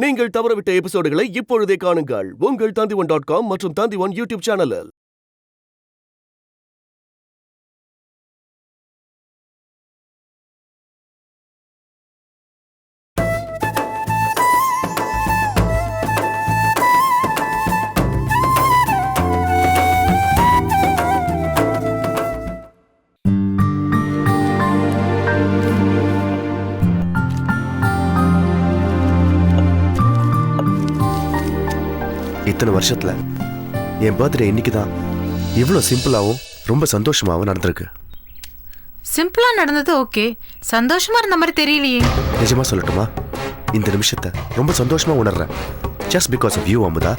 நீங்கள் தவறவிட்ட எபிசோடுகளை இப்பொழுதே காணுங்கள் உங்கள் Tandivan.com மற்றும் Tandivan யூடியூப் சேனலில். இத்தனை வருஷத்துல என் பர்த்டே இன்னைக்கு தான் இவ்வளோ சிம்பிளாகவும் ரொம்ப சந்தோஷமாகவும் நடந்திருக்கு. சிம்பிளா நடந்தது ஓகே, சந்தோஷமா இருந்த மாதிரி தெரியலையே. நிஜமா சொல்லட்டுமா, இந்த நிமிஷத்தை ரொம்ப சந்தோஷமா உணர்றேன். Just because of you Amudha.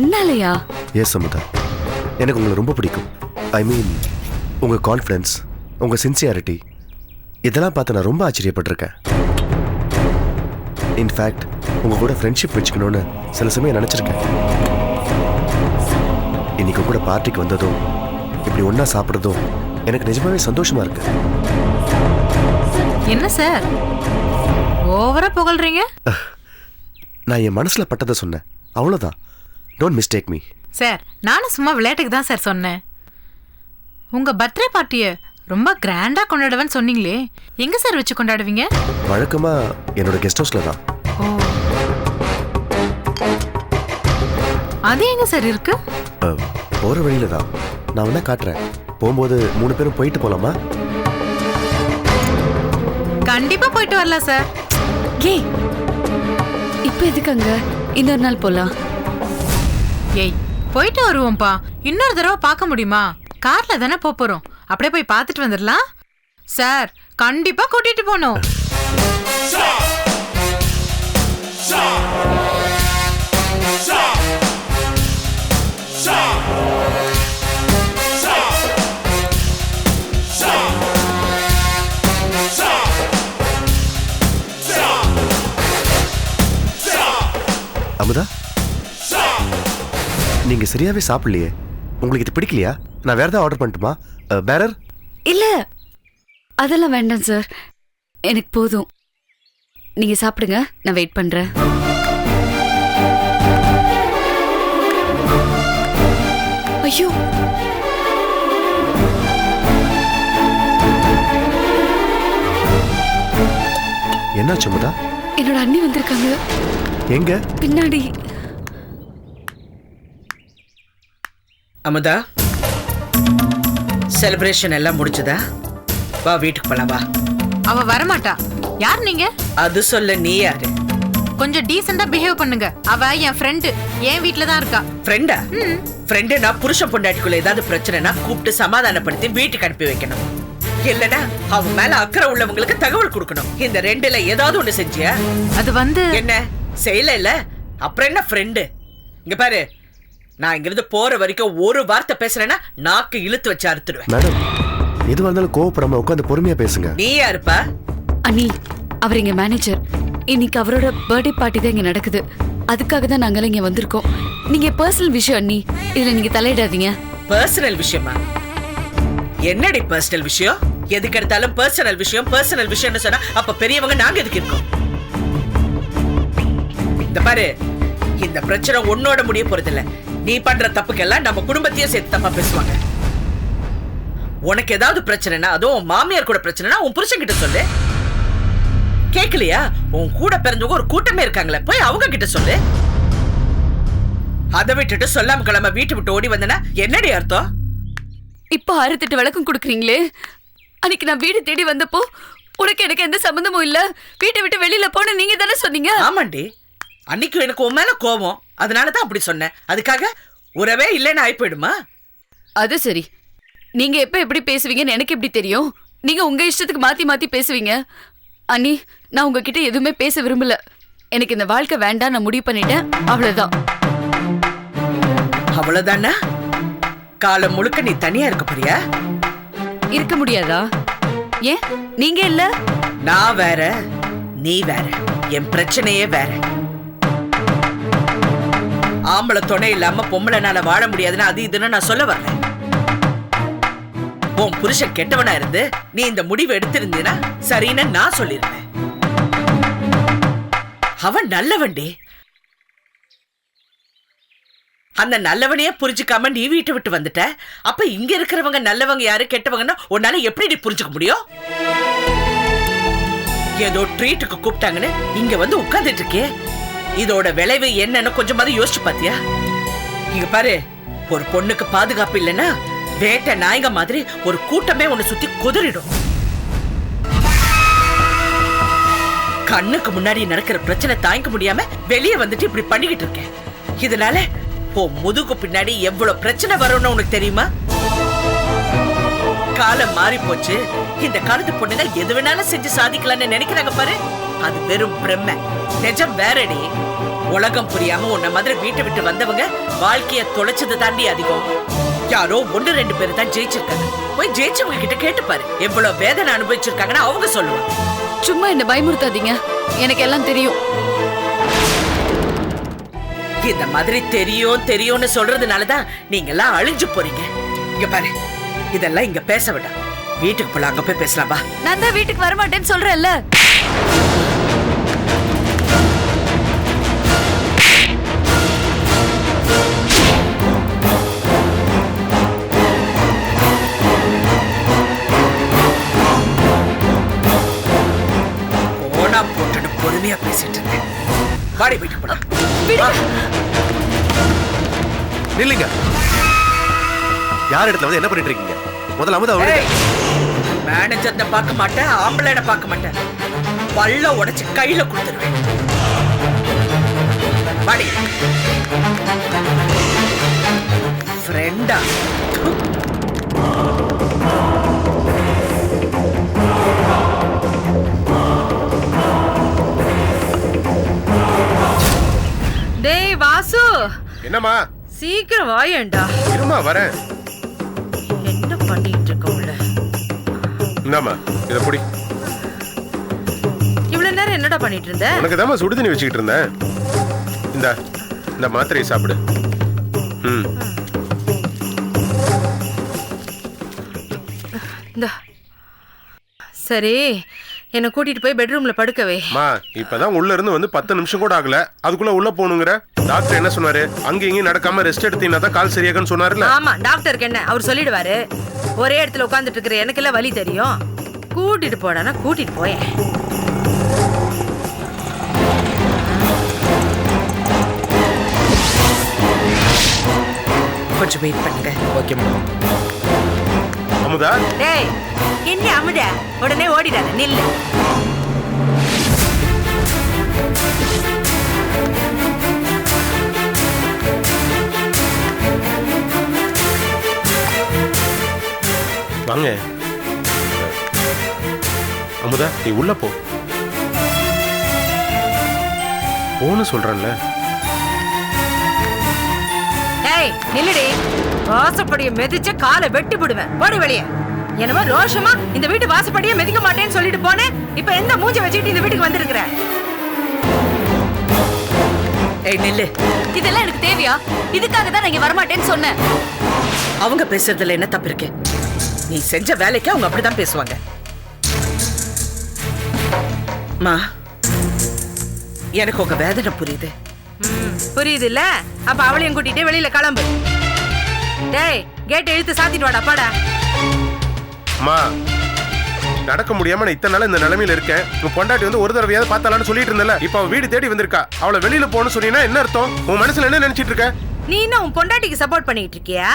என்னாலயா? எஸ் அமுதா, எனக்கு உங்களை ரொம்ப பிடிக்கும். ஐ மீன் உங்கள் கான்ஃபிடன்ஸ், உங்கள் சின்சியாரிட்டி, இதெல்லாம் பார்த்து நான் ரொம்ப ஆச்சரியப்பட்டிருக்கேன். இன்ஃபேக்ட் உங்கள் கூட ஃப்ரெண்ட்ஷிப் வச்சுக்கணும்னு சில சமயம் நினச்சிருக்கேன். இன்னைக்கு கூட பார்ட்டிக்கு வந்ததும் இப்படி ஒன்றா சாப்பிட்றதும் எனக்கு நிஜமாவே சந்தோஷமா இருக்கு. என்ன சார் ஓவரா புகழ்றீங்க? நான் என் மனசுல பட்டதை சொன்னேன், அவ்வளோதான். Don't mistake me. சார் நானும் சும்மா விளையாட்டுக்கு தான் சார் சொன்னேன். உங்க பர்த்டே பார்ட்டியை ரொம்ப கிராண்டா கொண்டாடுவேன்னு சொன்னீங்களே, எங்க சார் வச்சு கொண்டாடுவீங்க? வழக்கமா என்னோட கெஸ்ட் ஹவுஸ்ல தான். ஓ, அது எங்க சார் இருக்கு? போற வழியில தான். நான் வேணா காட்டுறேன். போகும்போது 3 பேரும் போயிட்டு போலாமா? கண்டிப்பா போயிட்டு வரலாம் சார். ஏய், இப்ப எதுக்கு அங்க? இன்னொரு நாள் போலாம். ஏய், போயிட்டு வருவோம்ப்பா. இன்னொரு தடவை பார்க்க முடியுமா? கார்ல தானே போறோம், அப்படியே போய் பார்த்துட்டு வந்துடலாம். சார் கண்டிப்பா கூட்டிட்டு போகணும். அமுதா, நீங்க சரியாவே சாப்பிடலையே. உங்களுக்கு இது பிடிக்கலையா? நான் வேற ஏதாவது ஆர்டர் பண்ணட்டுமா? பேரர்? இல்ல, அதெல்லாம் வேண்டாம் சார், எனக்கு போதும். நீங்க சாப்பிடுங்க, நான் வெயிட் பண்றேன். ஐயோ, என்னாச்சு அமுதா? என்னோட அண்ணி வந்திருக்காங்க. எங்க? பின்னாடி. அமுதா, செலிப்ரேஷன் எல்லாம் முடிச்சதா? வா வீட்டுக்கு போலாம், வா. அவ வரமாட்டா. யார் நீங்க? அது சொல்ல நீ யாரு? கொஞ்சம் டீசெண்டா பிஹேவ் பண்ணுங்க. அவ என் ஃப்ரெண்டு, என் வீட்ல தான் இருக்கா. ஃப்ரெண்டா? ஃப்ரெண்டுனா புருஷன் பொண்டாட்டிக்குள்ள ஏதாவது பிரச்சனைனா கூப்பிட்டு சமாதானப்படுத்தி வீட்டுக்கு அனுப்பி வைக்கணும். இல்லனா அவன் மேல அக்கறை உள்ளவங்களுக்கு தகவல் கொடுக்கணும். இந்த ரெண்டுல ஏதாவது ஒண்ணு செஞ்சியா? அது வந்து என்ன செய்யல? இல்ல அப்புறம் என்ன ஃப்ரெண்டு? இங்க பாரு, நான் இங்கிருந்து போற வரைக்கும் ஒரு வார்த்தை பேசுறேன்னா நாக்கு இழுத்து வச்சு அறுத்துடுவேன். மேடம், எதுவா இருந்தாலும் கோவப்படாம உட்காந்து பொறுமையா பேசுங்க. நீ யாருப்பா? அண்ணி, அவர் எங்க மேனேஜர். இன்னைக்கு அவரோட பர்த்டே பார்ட்டி தான் இங்க நடக்குது. அதுக்காக தான் நாங்களாம் இங்க வந்திருக்கோம். நீங்க பர்சனல் விஷயம் அண்ணி, இதுல நீங்க தலையிடாதீங்க. பர்சனல் விஷயமா? என்னடி பர்சனல் விஷயம்? எதுக்கு எடுத்தாலும் பர்சனல் விஷயம் பர்சனல் விஷயம்னு சொன்னா அப்ப பெரியவங்க நாங்க எதுக்கு இருக்கோம்? இந்த பாரு, இந்த பிரச்சனை உன்னோட முடிய போறதில்ல. நீ பண்ற தப்புக்கெல்லாம் நம்ம குடும்பத்தையே சேர்த்து தப்பா பேசுவாங்க. உனக்கு ஏதாவது பிரச்சனைனா, அதுவும் உன் மாமியார் கூட பிரச்சனைனா உன் புருஷன் கிட்ட சொல்லு. கேட்கலையா? உன் கூட பிறந்தவங்க ஒரு கூட்டமே இருக்காங்களே, போய் அவங்க கிட்ட சொல்லு. அதை விட்டுட்டு சொல்லாம கிளம்ப வீட்டு விட்டு ஓடி வந்தனா என்னடி அர்த்தம்? இப்ப 6 விளக்கம் கொடுக்குறீங்களே. அன்னைக்கு நான் வீடு தேடி வந்தப்போ உனக்கு எனக்கு எந்த சம்பந்தமும் இல்ல, வீட்டை விட்டு வெளியில போன நீங்க தானே சொன்னீங்க. ஆமாண்டி, அன்னைக்கு எனக்கு உன் மேல கோபம், அதனாலதான் அப்படி சொன்னேன். அதுக்காக உறவே இல்லைன்னு ஆயி போயிடுமா? அது சரி, நீங்க எப்ப எப்படி பேசுவீங்கன்னு எனக்கு எப்படி தெரியும்? நீங்க உங்க இஷ்டத்துக்கு மாத்தி மாத்தி பேசுவீங்க. அண்ணி, நான் உங்ககிட்ட எதுவுமே பேச விரும்பல. எனக்கு இந்த வாழ்க்கை வேண்டாம், நான் முடிவு பண்ணிட்டேன், அவ்வளவுதான். அவ்வளவுதானா? காலம் முழுக்க நீ தனியா இருக்க போறியா? இருக்க முடியாதா? ஏன், நீங்க இல்ல? நான் வேற, நீ வேற. என் பிரச்சனையே வேற. ஆம்பளை துணை இல்லாம பொம்பளைனால வாழ முடியாதுன்னு அது இதுன்னு நான் சொல்ல வரல. உன் புருஷன் கெட்டவனா இருந்து நீ இந்த முடிவு எடுத்திருந்தீனா சரின்னு நான் சொல்லிருப்பேன். அவன் நல்லவன்டி. அந்த நல்லவனையே புரிஞ்சுக்காம நீ வீட்டை விட்டு வந்துட்ட. அப்ப இங்க இருக்கிறவங்க நல்லவங்க யாரு கெட்டவங்கன்னா உன்னால எப்படி நீ புரிஞ்சுக்க முடியும்? ஏதோ ட்ரீட்டுக்கு கூப்பிட்டாங்கன்னு இங்க வந்து உட்கார்ந்துட்டு இருக்கே, இதோட விளைவு என்னன்னு கொஞ்சமாவது யோசிச்சு பாத்தியா? இங்க பாரு, ஒரு பொண்ணுக்கு பாதுகாப்பு இல்லைன்னா வேட்டை நாயங்க மாதிரி ஒரு கூட்டமே உன்னை சுத்தி குதிரிடும். கண்ணுக்கு முன்னாடி நடக்கிற பிரச்சனை தாங்க முடியாம வெளியே வந்துட்டு இப்படி பண்ணிக்கிட்டு இருக்கேன். இதனால முதுகு பின்னாடி எவ்வளவு பிரச்சனை வரும்னு உனக்கு தெரியுமா? காலம் மாறி போச்சு. இந்த காலத்து பொண்ணுங்க எது வேணாலும் செஞ்சு சாதிக்கலாம்னு நினைக்கிறாங்க பாரு, அது வெறும் பிரம்மை. நிஜம் வேறடி. உலகம் புரியாம உன்ன மாதிரி வீட்டை விட்டு வந்தவங்க வாழ்க்கைய தொலைச்சது தாண்டி அதிகம். யாரோ 1-2 பேர் தான் ஜெயிச்சிருக்காங்க. போய் ஜெயிச்சவங்க கிட்ட கேட்டு பாரு, எவ்வளவு வேதனை அனுபவிச்சிருக்காங்கன்னு அவங்க சொல்லுவாங்க. சும்மா என்ன பயமுறுத்தாதீங்க, எனக்கு எல்லாம் தெரியும். இந்த மாதிரி தெரியும்னு சொல்றதுனாலதான் நீங்க எல்லாம் அழிஞ்சு போறீங்க. இங்க பாரு, இதெல்லாம் இங்க பேச வேண்டாம். வீட்டுக்கு போல அங்க போய் பேசலாம். வா. நான் தான் வீட்டுக்கு வரமாட்டேன்னு சொல்றேன்ல. போனா போட்டு பொறுமையா பேசிட்டு இருந்தேன். வாடி வீட்டுக்கு போலாம். நில்லுங்க. யார் இடத்துல வந்து என்ன பண்ணிட்டு இருக்கீங்க? முதல்ல அமுதா மேனேஜர்ன பார்க்க மாட்டேன், ஆம்பளைன பார்க்க மாட்டேன். பல்ல உடைச்சு கையில கொடுத்துருவேன். வாடி. ஃப்ரெண்டா? டேய் வாசு, என்னம்மா? சீக்கிரம் வாயேண்டா. இருமா வரேன். என்ன பண்ணிட்டு இருக்க உள்ள? இந்தாம்மா இத புடி. இவ்வளவு நேரம் என்னடா பண்ணிட்டு இருந்த? உனக்கு தாம்மா சுடு தண்ணி வச்சுக்கிட்டு இருந்தேன். இந்த மாத்திரையை சாப்பிடு. சரி, என்ன கூட்டிட்டு போய் பெட்ரூம்ல படுக்கவே. மா இப்பதான் உள்ள இருந்து வந்து 10 நிமிஷம் கூட ஆகல, அதுக்குள்ள உள்ள போகணுங்கிற? டாக்டர் என்ன சொன்னாரு? அங்க இங்க நடக்காம ரெஸ்ட் எடுத்தீங்கன்னா தான் கால் சரியாகன்னு சொன்னாருல. ஆமா, டாக்டருக்கு என்ன அவர் சொல்லிடுவாரு. ஒரே இடத்துல உட்கார்ந்துட்டு இருக்கிற எனக்கு எல்லாம் வலி தெரியும். கூட்டிட்டு போடானா கூட்டிட்டு போயேன். கொஞ்சம் வெயிட் பண்ணுங்க. Okay madam. அமுதா, டேய் என்ன அமுதா, உடனே ஓடிடாத, நில்லு. வாங்க. அமுதா நீ உள்ள போ. போன்னு சொல்றேன்ல. டேய் நில்லுடி, வாசப்படியை மிதிச்ச காலை வெட்டி விடுவேன். போடி வெளியே. என்னமோ ரோஷமா இந்த வீட்டு வாசப்படியை மிதிக்க மாட்டேன்னு சொல்லிட்டு போனேன். இப்ப எந்த மூஞ்சி வச்சுக்கிட்டு இந்த வீட்டுக்கு வந்திருக்கிற? ஏய் நில்லு. இதெல்லாம் எனக்கு தேவையா? இதுக்காக தான் நான் இங்க வரமாட்டேன்னு சொன்னேன். அவங்க பேசுறதுல என்ன தப்பு இருக்கு? நீ செஞ்ச வேலைக்கு அவங்க அப்படிதான் பேசுவாங்க. மா, எனக்கு உங்க வேதனை புரியுது. புரியுது இல்ல? அப்ப அவளையும் கூட்டிட்டு வெளியில கிளம்பு. டேய் கேட் இழுத்து சாத்திட்டு வாடா, பாடா. அம்மா நடக்க முடியாம நான் இத்தனை நாள் இந்த நிலைமையில இருக்கேன். உன் பொண்டாட்டி வந்து ஒரு தடவையாவது பார்த்தாலான்னு சொல்லிட்டு இருந்தல, இப்ப அவ வீடு தேடி வந்திருக்கா. அவளை வெளியில போன்னு சொன்னீங்கன்னா என்ன அர்த்தம்? உன் மனசுல என்ன நினைச்சிட்டு இருக்க? நீ இன்னும் உன் பொண்டாட்டிக்கு சப்போர்ட் பண்ணிட்டு இருக்கியா?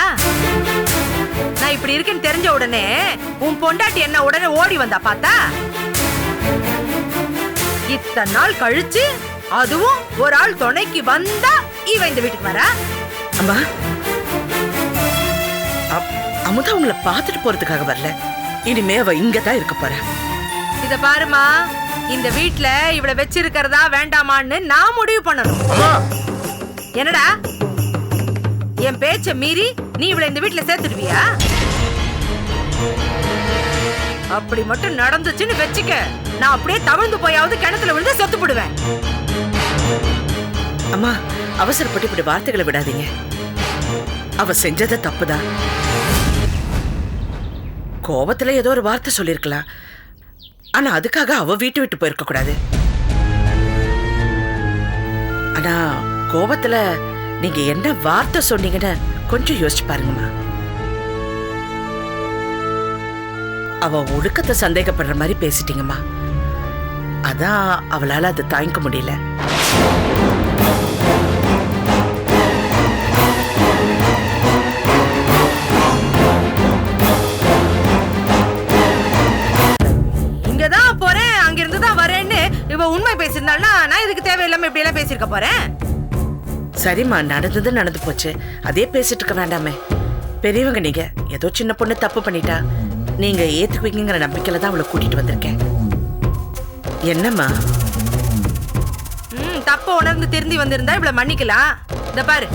நான் இப்படி இருக்கேன்னு தெரிஞ்ச உடனே உன் பொண்டாட்டி என்ன உடனே ஓடி வந்தா பார்த்தா? இத்தனை நாள் கழிச்சு அதுவும் ஒரு ஆள் துணைக்கு வந்தா இவ இந்த வீட்டுக்கு வரா? அம்மா, அமுதா உங்களை பார்த்துட்டு போறதுக்காக வரல. இனிமே அவ இங்கதான் இருக்க போற. இத பாருமா, இந்த வீட்ல இவளை வச்சிருக்கிறதா வேண்டாமான்னு நான் முடிவு பண்ணணும். என்னடா என் பேச்ச மீறி நீ இவளை இந்த வீட்ல சேர்த்துடுவியா? அப்படி மட்டும் நடந்துச்சுன்னு வச்சுக்க, நான் அப்படியே தவிழ்ந்து போயாவது கிணத்துல விழுந்து செத்து போடுவேன். அம்மா, அவசரப்பட்டு இப்படி வார்த்தைகளை விடாதீங்க. அவ செஞ்சது தப்புதான். கோபத்துல ஏதோ ஒரு வார்த்தை சொல்லிருக்கலாம். ஆனா அதுக்காக அவ வீட்டு விட்டு போயிருக்க கூடாது. ஆனா கோபத்துல நீங்க என்ன வார்த்தை சொன்னீங்கன்னு கொஞ்சம் யோசிச்சு பாருங்கம்மா. அவ ஒழுக்கத்தை சந்தேகப்படுற மாதிரி பேசிட்டீங்கம்மா. அதான் அவளால அதை தாங்கிக்க முடியல. இங்கதான் போறேன் அங்கிருந்து தான் வரேன்னு இவ உண்மை பேசியிருந்தாள்னா நான் இதுக்கு தேவையில்லாம இப்படி எல்லாம் பேசியிருக்க போறேன். சரிம்மா, நடந்தது நடந்து போச்சு, அதே பேசிட்டு இருக்க வேண்டாமே. பெரியவங்க நீங்க, ஏதோ சின்ன பொண்ணு தப்பு பண்ணிட்டா, நீங்க ஏத்துக்குவீங்கிற நம்பிக்கையில தான் அவளை கூட்டிட்டு வந்திருக்கேன். என்னம்மா? தப்ப உணர்ந்து திருந்தி வந்திருந்தா இவ்வளவு மன்னிக்கலாம். இந்த பாரு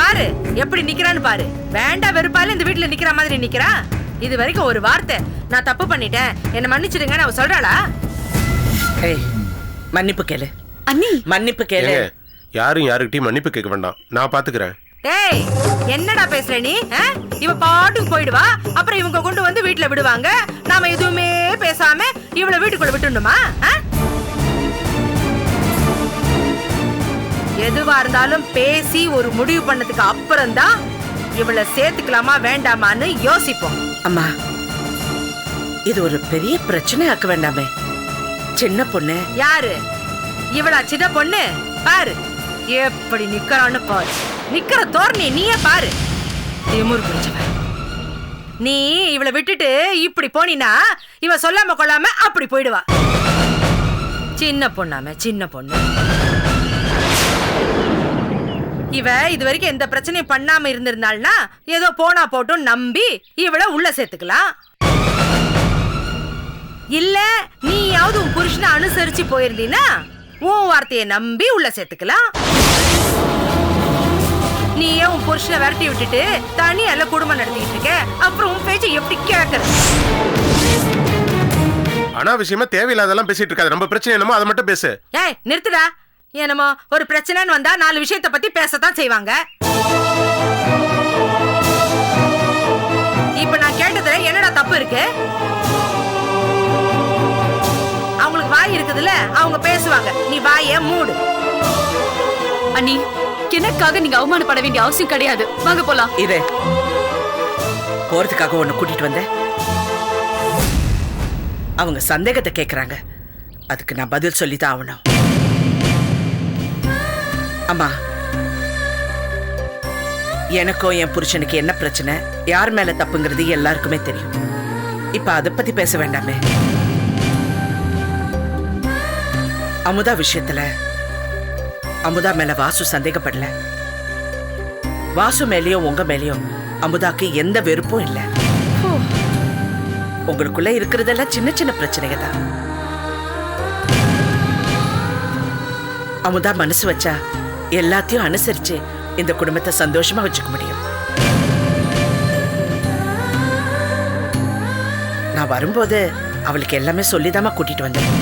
பாரு எப்படி நிக்கிறான்னு பாரு. வேண்டாம் வெறுப்பால இந்த வீட்டுல நிக்கிற மாதிரி நிக்கிறா. இது வரைக்கும் ஒரு வார்த்தை நான் தப்பு பண்ணிட்டேன் என்ன மன்னிச்சிடுங்கன்னு அவ சொல்றாளா? ஏய், மன்னிப்பு கேளு அண்ணி. மன்னிப்பு கேளு. யாரும் யாருக்கிட்டையும் மன்னிப்பு கேட்க வேண்டாம், நான் பாத்துக்கிறேன். டேய் என்னடா பேசுற நீ? இவ பாட்டுக்கு போயிடுவா, அப்புறம் இவங்க கொண்டு வந்து வீட்டுல விடுவாங்க. நாம எதுவுமே பேசாம இவளை வீட்டுக்குள்ள விட்டுணுமா? எதுவா இருந்தாலும் பேசி ஒரு முடிவு பண்ணதுக்கு அப்புறம் தான் இவளை சேர்த்துக்கலாமா வேண்டாமான்னு யோசிப்போம். அம்மா, இது ஒரு பெரிய பிரச்சனை ஆக்க வேண்டாமே. சின்ன பொண்ணு. யாரு இவளா? சின்ன பொண்ணு. பாரு எப்படி நிக்கறான்னு பாரு. நிக்கிற தோரணி நீயே பாரு. திமிர் பிடிச்சவ. நீ இவளை விட்டுட்டு இப்படி போனினா இவ சொல்லாம கொள்ளாம அப்படி போயிடுவா. சின்ன பொண்ணாம சின்ன பொண்ணு. இவ இது வரைக்கும் எந்த பிரச்சனையும் பண்ணாம இருந்திருந்தாள்னா ஏதோ போனா போட்டும் நம்பி இவளை உள்ள சேர்த்துக்கலாம். இல்ல நீயாவது உன் புருஷனை அனுசரிச்சு போயிருந்தீனா உன் வார்த்தையை நம்பி உள்ள சேர்த்துக்கலாம். நீயே உன் புருஷனை விரட்டி விட்டுட்டு தனியால குடும்பம் நடத்திட்டு இருக்க, அப்புறம் உன் பேச்சை எப்படி கேட்கறது? அனாவசியமா தேவையில்லாதெல்லாம் பேசிட்டு இருக்காது. நம்ம பிரச்சனை என்னமோ அதை மட்டும் பேசு. ஏய் நிறுத்துடா. என்னமோ ஒரு பிரச்சனைன்னு வந்தா 4 விஷயத்தை பத்தி பேசத்தான் செய்வாங்க. இப்ப நான் கேட்டதுல என்னடா தப்பு இருக்கு? அவங்களுக்கு வாய் இருக்குதுல்ல, அவங்க பேசுவாங்க. நீ வாயை மூடு. அண்ணி, எனக்காக நீங்க அவமானப்பட வேண்டிய அவசியம் கிடையாது. வாங்க போலாம். இரு, போறதுக்காக ஒண்ணு கூட்டிட்டு வந்தேன். அவங்க சந்தேகத்தை கேக்குறாங்க, அதுக்கு நான் பதில் சொல்லிதான் ஆகணும். அம்மா, எனக்கும் என் புருஷனுக்கு என்ன பிரச்சனை, யார் மேல தப்புங்கிறது எல்லாருக்குமே தெரியும். இப்ப அதை பத்தி பேச வேண்டாமே. அமுதா விஷயத்துல அமுதா மேல வாசு சந்தேகப்படல. வாசு மேலயும் உங்க மேலயும் அமுதாக்கு எந்த வெறுப்பும் இல்ல. உங்களுக்குள்ள இருக்கிறதெல்லாம் சின்ன சின்ன பிரச்சனைங்க தான். அமுதா மனசு வச்சா எல்லாத்தையும் அனுசரிச்சு இந்த குடும்பத்தை சந்தோஷமா வச்சுக்க முடியும். நான் வரும்போது அவளுக்கு எல்லாமே சொல்லிதாமா கூட்டிட்டு வந்தேன்.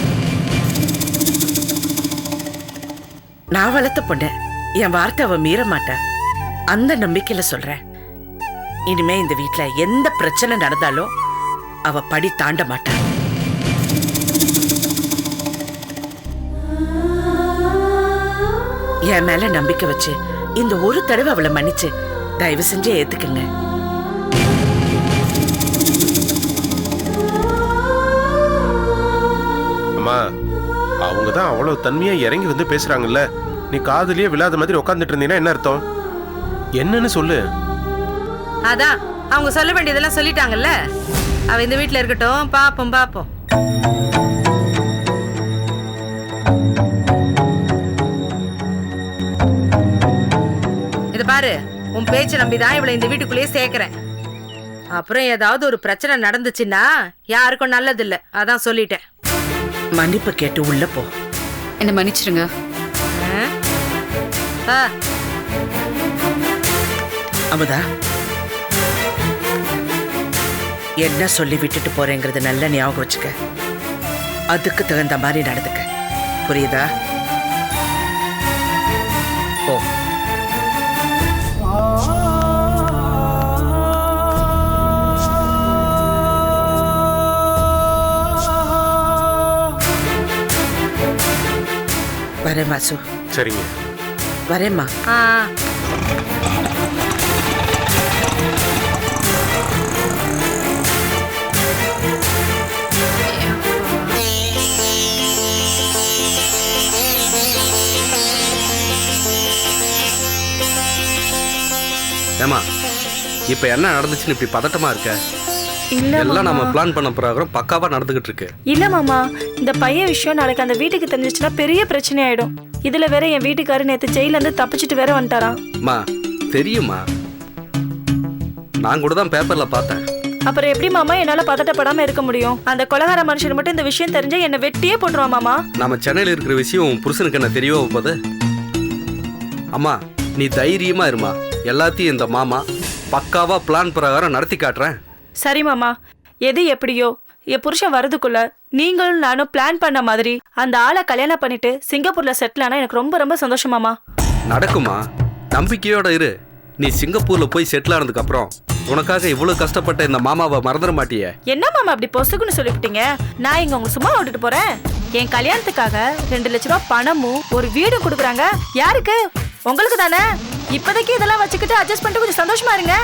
நான் வளர்த்த பொண்ணு, என் வார்த்தை அவ மீற மாட்டா. அந்த நம்பிக்கையில சொல்றேன். இனிமே இந்த வீட்டுல எந்த பிரச்சனை நடந்தாலும் அவ படி தாண்ட மாட்டா. என் மேல நம்பிக்கை வச்சு இந்த ஒரு தடவை அவளை மன்னிச்சு தயவு செஞ்சு ஏத்துக்குங்க. அம்மா, அவங்கதான் அவ்வளவு தன்மையா இறங்கி வந்து பேசுறாங்கல்ல, நீ காதுலயே விழாத மாதிரி உட்காந்துட்டு இருந்தீங்கன்னா என்ன அர்த்தம்? என்னன்னு சொல்லு. அதான் அவங்க சொல்ல வேண்டியதெல்லாம் சொல்லிட்டாங்கல்ல. அவ இந்த வீட்டுல இருக்கட்டும், பாப்போம் பாப்போம். இது பாரு, உன் பேச்சை நம்பிதான் இவளை இந்த வீட்டுக்குள்ளேயே சேர்க்கிறேன். அப்புறம் ஏதாவது ஒரு பிரச்சனை நடந்துச்சுன்னா யாருக்கும் நல்லது இல்ல. அதான் சொல்லிட்டேன். மன்னிப்பு கேட்டு உள்ள போ. என்ன மன்னிச்சிருங்க. அமுதா, என்ன சொல்லி விட்டுட்டு போறேங்கிறது நல்ல ஞாபகம் வச்சுக்க. அதுக்கு தகுந்த மாதிரி நடந்துக்க. புரியுதா? ஓ, வரேன் வாசு. சரிங்க. வரேம்மா. ஆ. ஏமா இப்ப என்ன நடந்துச்சுன்னு இப்படி பதட்டமா இருக்க? இல்ல எல்லாம் நம்ம மாமா. பிளான் பண்ண பிரகாரம் பக்காவா நடந்துகிட்டு இருக்கு. இல்ல மாமா, இந்த பையன் விஷயம் நாளைக்கு அந்த வீட்டுக்கு தெரிஞ்சிச்சுன்னா பெரிய பிரச்சனை ஆயிடும். இதுல வேற என் வீட்டுக்காரர் நேத்து ஜெயில இருந்து தப்பிச்சிட்டு வேற வந்துட்டாராம். மா தெரியுமா, நான் கூட தான் பேப்பர்ல பார்த்தேன். அப்புறம் எப்படி மாமா என்னால பதட்டப்படாம இருக்க முடியும்? அந்த கொலகார மனுஷன் மட்டும் இந்த விஷயம் தெரிஞ்சா என்ன வெட்டியே போட்டுருவான் மாமா. நம்ம சென்னையில இருக்கிற விஷயம் உன் புருஷனுக்கு என்ன தெரியவோ போது. அம்மா நீ தைரியமா இருமா, எல்லாத்தையும் இந்த மாமா பக்காவா பிளான் பிரகாரம் நடத்தி காட்டுறேன். சரி மாமா, எது எப்படியோ என் புருஷன் வரதுக்குள்ள நீங்களும் நானும் பிளான் பண்ண மாதிரி அந்த ஆளை கல்யாணம் பண்ணிட்டு சிங்கப்பூர்ல செட்டில் ஆனா எனக்கு ரொம்ப ரொம்ப சந்தோஷமாமா. நடக்குமா, நம்பிக்கையோட இரு. நீ சிங்கப்பூர்ல போய் செட்டில் ஆனதுக்கு அப்புறம் உனக்காக இவ்வளவு கஷ்டப்பட்ட இந்த மாமாவை மறந்துட மாட்டியே. என்ன மாமா அப்படி பொசுக்குன்னு சொல்லிவிட்டீங்க? நான் இங்க உங்க சும்மா விட்டுட்டு போறேன். என் கல்யாணத்துக்காக 2 லட்ச ரூபாய் பணமும் ஒரு வீடும் கொடுக்குறாங்க. யாருக்கு? உங்களுக்கு தானே. இப்போதைக்கு இதெல்லாம் வச்சுக்கிட்டு அட்ஜஸ்ட் பண்ணிட்டு கொஞ்சம் சந்தோஷமா இருங்க.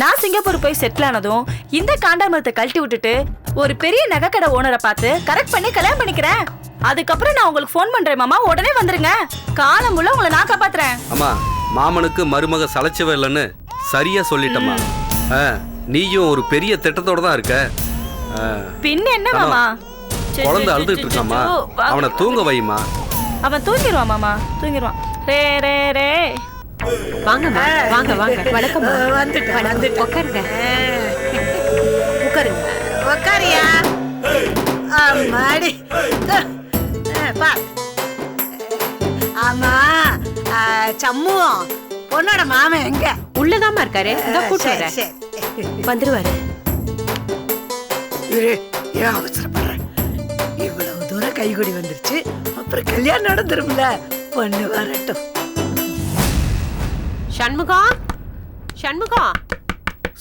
நான் சிங்கப்பூர் போய் செட்டில் ஆனதும் இந்த காண்டாமிரத்தை கழட்டி விட்டுட்டு ஒரு பெரிய நகைக்கடை ஓனரை பார்த்து கரெக்ட் பண்ணி கல்யாணம் பண்ணிக்கிறேன். அதுக்கப்புறம் நான் உங்களுக்கு ஃபோன் பண்றேன் மாமா, உடனே வந்துருங்க. காலம் முள்ள உங்களை நான் காப்பாத்துறேன். அம்மா மாமனுக்கு மருமக சளைச்சவே இல்லைன்னு சரியா சொல்லிட்டம்மா. நீயும் ஒரு பெரிய திட்டத்தோட தான் இருக்க. பின்ன என்ன மாமா, குழந்தை அழுதுட்டு இருக்காமா, அவனை தூங்க வைமா. அவன் தூங்கிடுவான் மாமா, தூங்கிடுவான். ரே ரே ரே வாங்க வாங்க வாங்க. வணக்கம். வந்துட்டு உட்காருங்க. உட்காருங்க. உட்காரியா? ஆமாடி. ஆமா, சம்மு பொண்ணோட மாமன் எங்க? உள்ளதாமா இருக்காரு. வந்துருவாரு. ஏன் அவசரப்படுறேன்? இவ்வளவு தூரம் கைகூடி வந்துருச்சு, அப்புறம் கல்யாணம் நடந்துரும்ல. பொண்ணு வரட்டும். சண்முகம், சண்முகம்.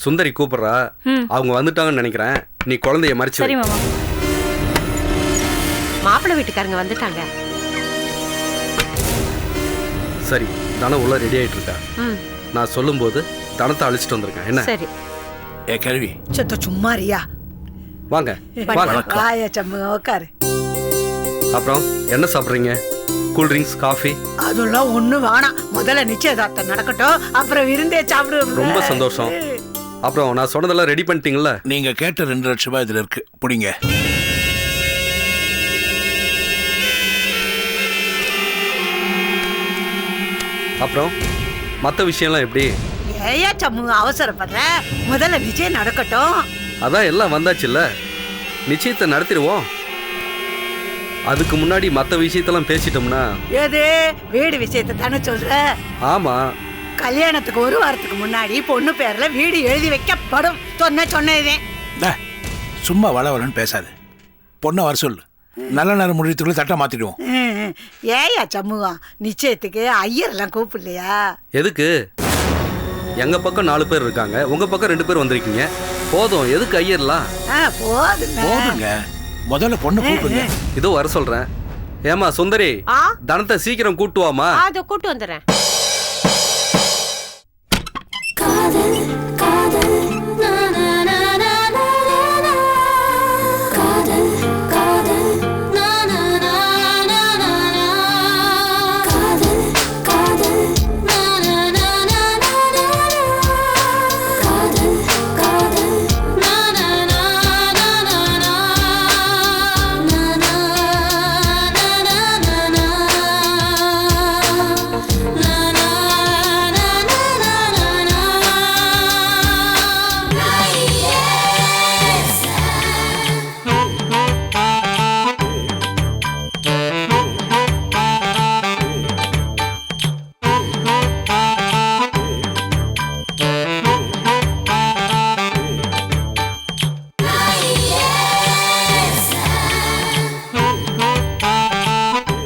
சுந்தரி கூப்பிடுறா, அவங்க வந்துட்டாங்கன்னு நினைக்கிறேன். நீ குழந்தைய மறைச்சு சரி மாமா. மாப்பிள்ளை வீட்டுக்காரங்க வந்துட்டாங்க. சரி, தனம் உள்ள ரெடி ஆயிட்டு இருக்கா. நான் சொல்லும்போது தனத்தை அழிச்சிட்டு வந்திருக்கேன். என்ன? சரி. ஏ கேள்வி சத்த சும்மாரியா. வாங்க வாங்க. வாயா சண்முகம், உட்காரு. அப்புறம் என்ன சாப்பிட்றீங்க? Cool drinks, coffee? அதெல்லாம் ஒண்ணு வேணாம். முதல்ல நிச்சயதார்த்தம் நடக்கட்டும், அப்புறம் விருந்தே சாப்பிடுவோம். ரொம்ப சந்தோஷம். அப்புறம் நான் சொன்னதெல்லாம் ரெடி பண்ணிட்டீங்களா? நீங்க கேட்ட 2 லட்ச ரூபாய் இதுல இருக்கு, புடிங்க. அப்புறம் மற்ற விஷயம்லாம் எப்படி? ஏயா சண்முகம் அவசரப்படுற? முதல்ல நிச்சயம் நடக்கட்டும். அதான் எல்லாம் வந்தாச்சுல்ல, நிச்சயத்தை நடத்திடுவோம். அதுக்கு முன்னாடி மற்ற விஷயத்தெல்லாம் பேசிட்டோம்னா. ஏது வீடு விஷயத்தை தானே சொல்ற? ஆமா, கல்யாணத்துக்கு 1 வாரத்துக்கு முன்னாடி பொண்ணு பேர்ல வீடு எழுதி வைக்கப்படும். சொன்னதே. சும்மா வளவலன்னு பேசாது. பொண்ணை வர சொல்லு. நல்ல நேரம் முடியத்துக்குள்ள தட்டை மாத்திடுவோம். ஏயா சண்முகம், நிச்சயத்துக்கு ஐயரெல்லாம் கூப்பிடலையா? எதுக்கு? எங்க பக்கம் 4 பேர் இருக்காங்க, உங்க பக்கம் 2 பேர் வந்திருக்கீங்க. போதும், எதுக்கு ஐயர்லாம்? போதுங்க, முதல்ல பொண்ணு கூப்பிடுங்க. இதோ வர சொல்றேன். ஏமா சுந்தரி, தனத்தை சீக்கிரம் கூட்டுவாமா. அதை கூட்டு வந்துடுறேன்.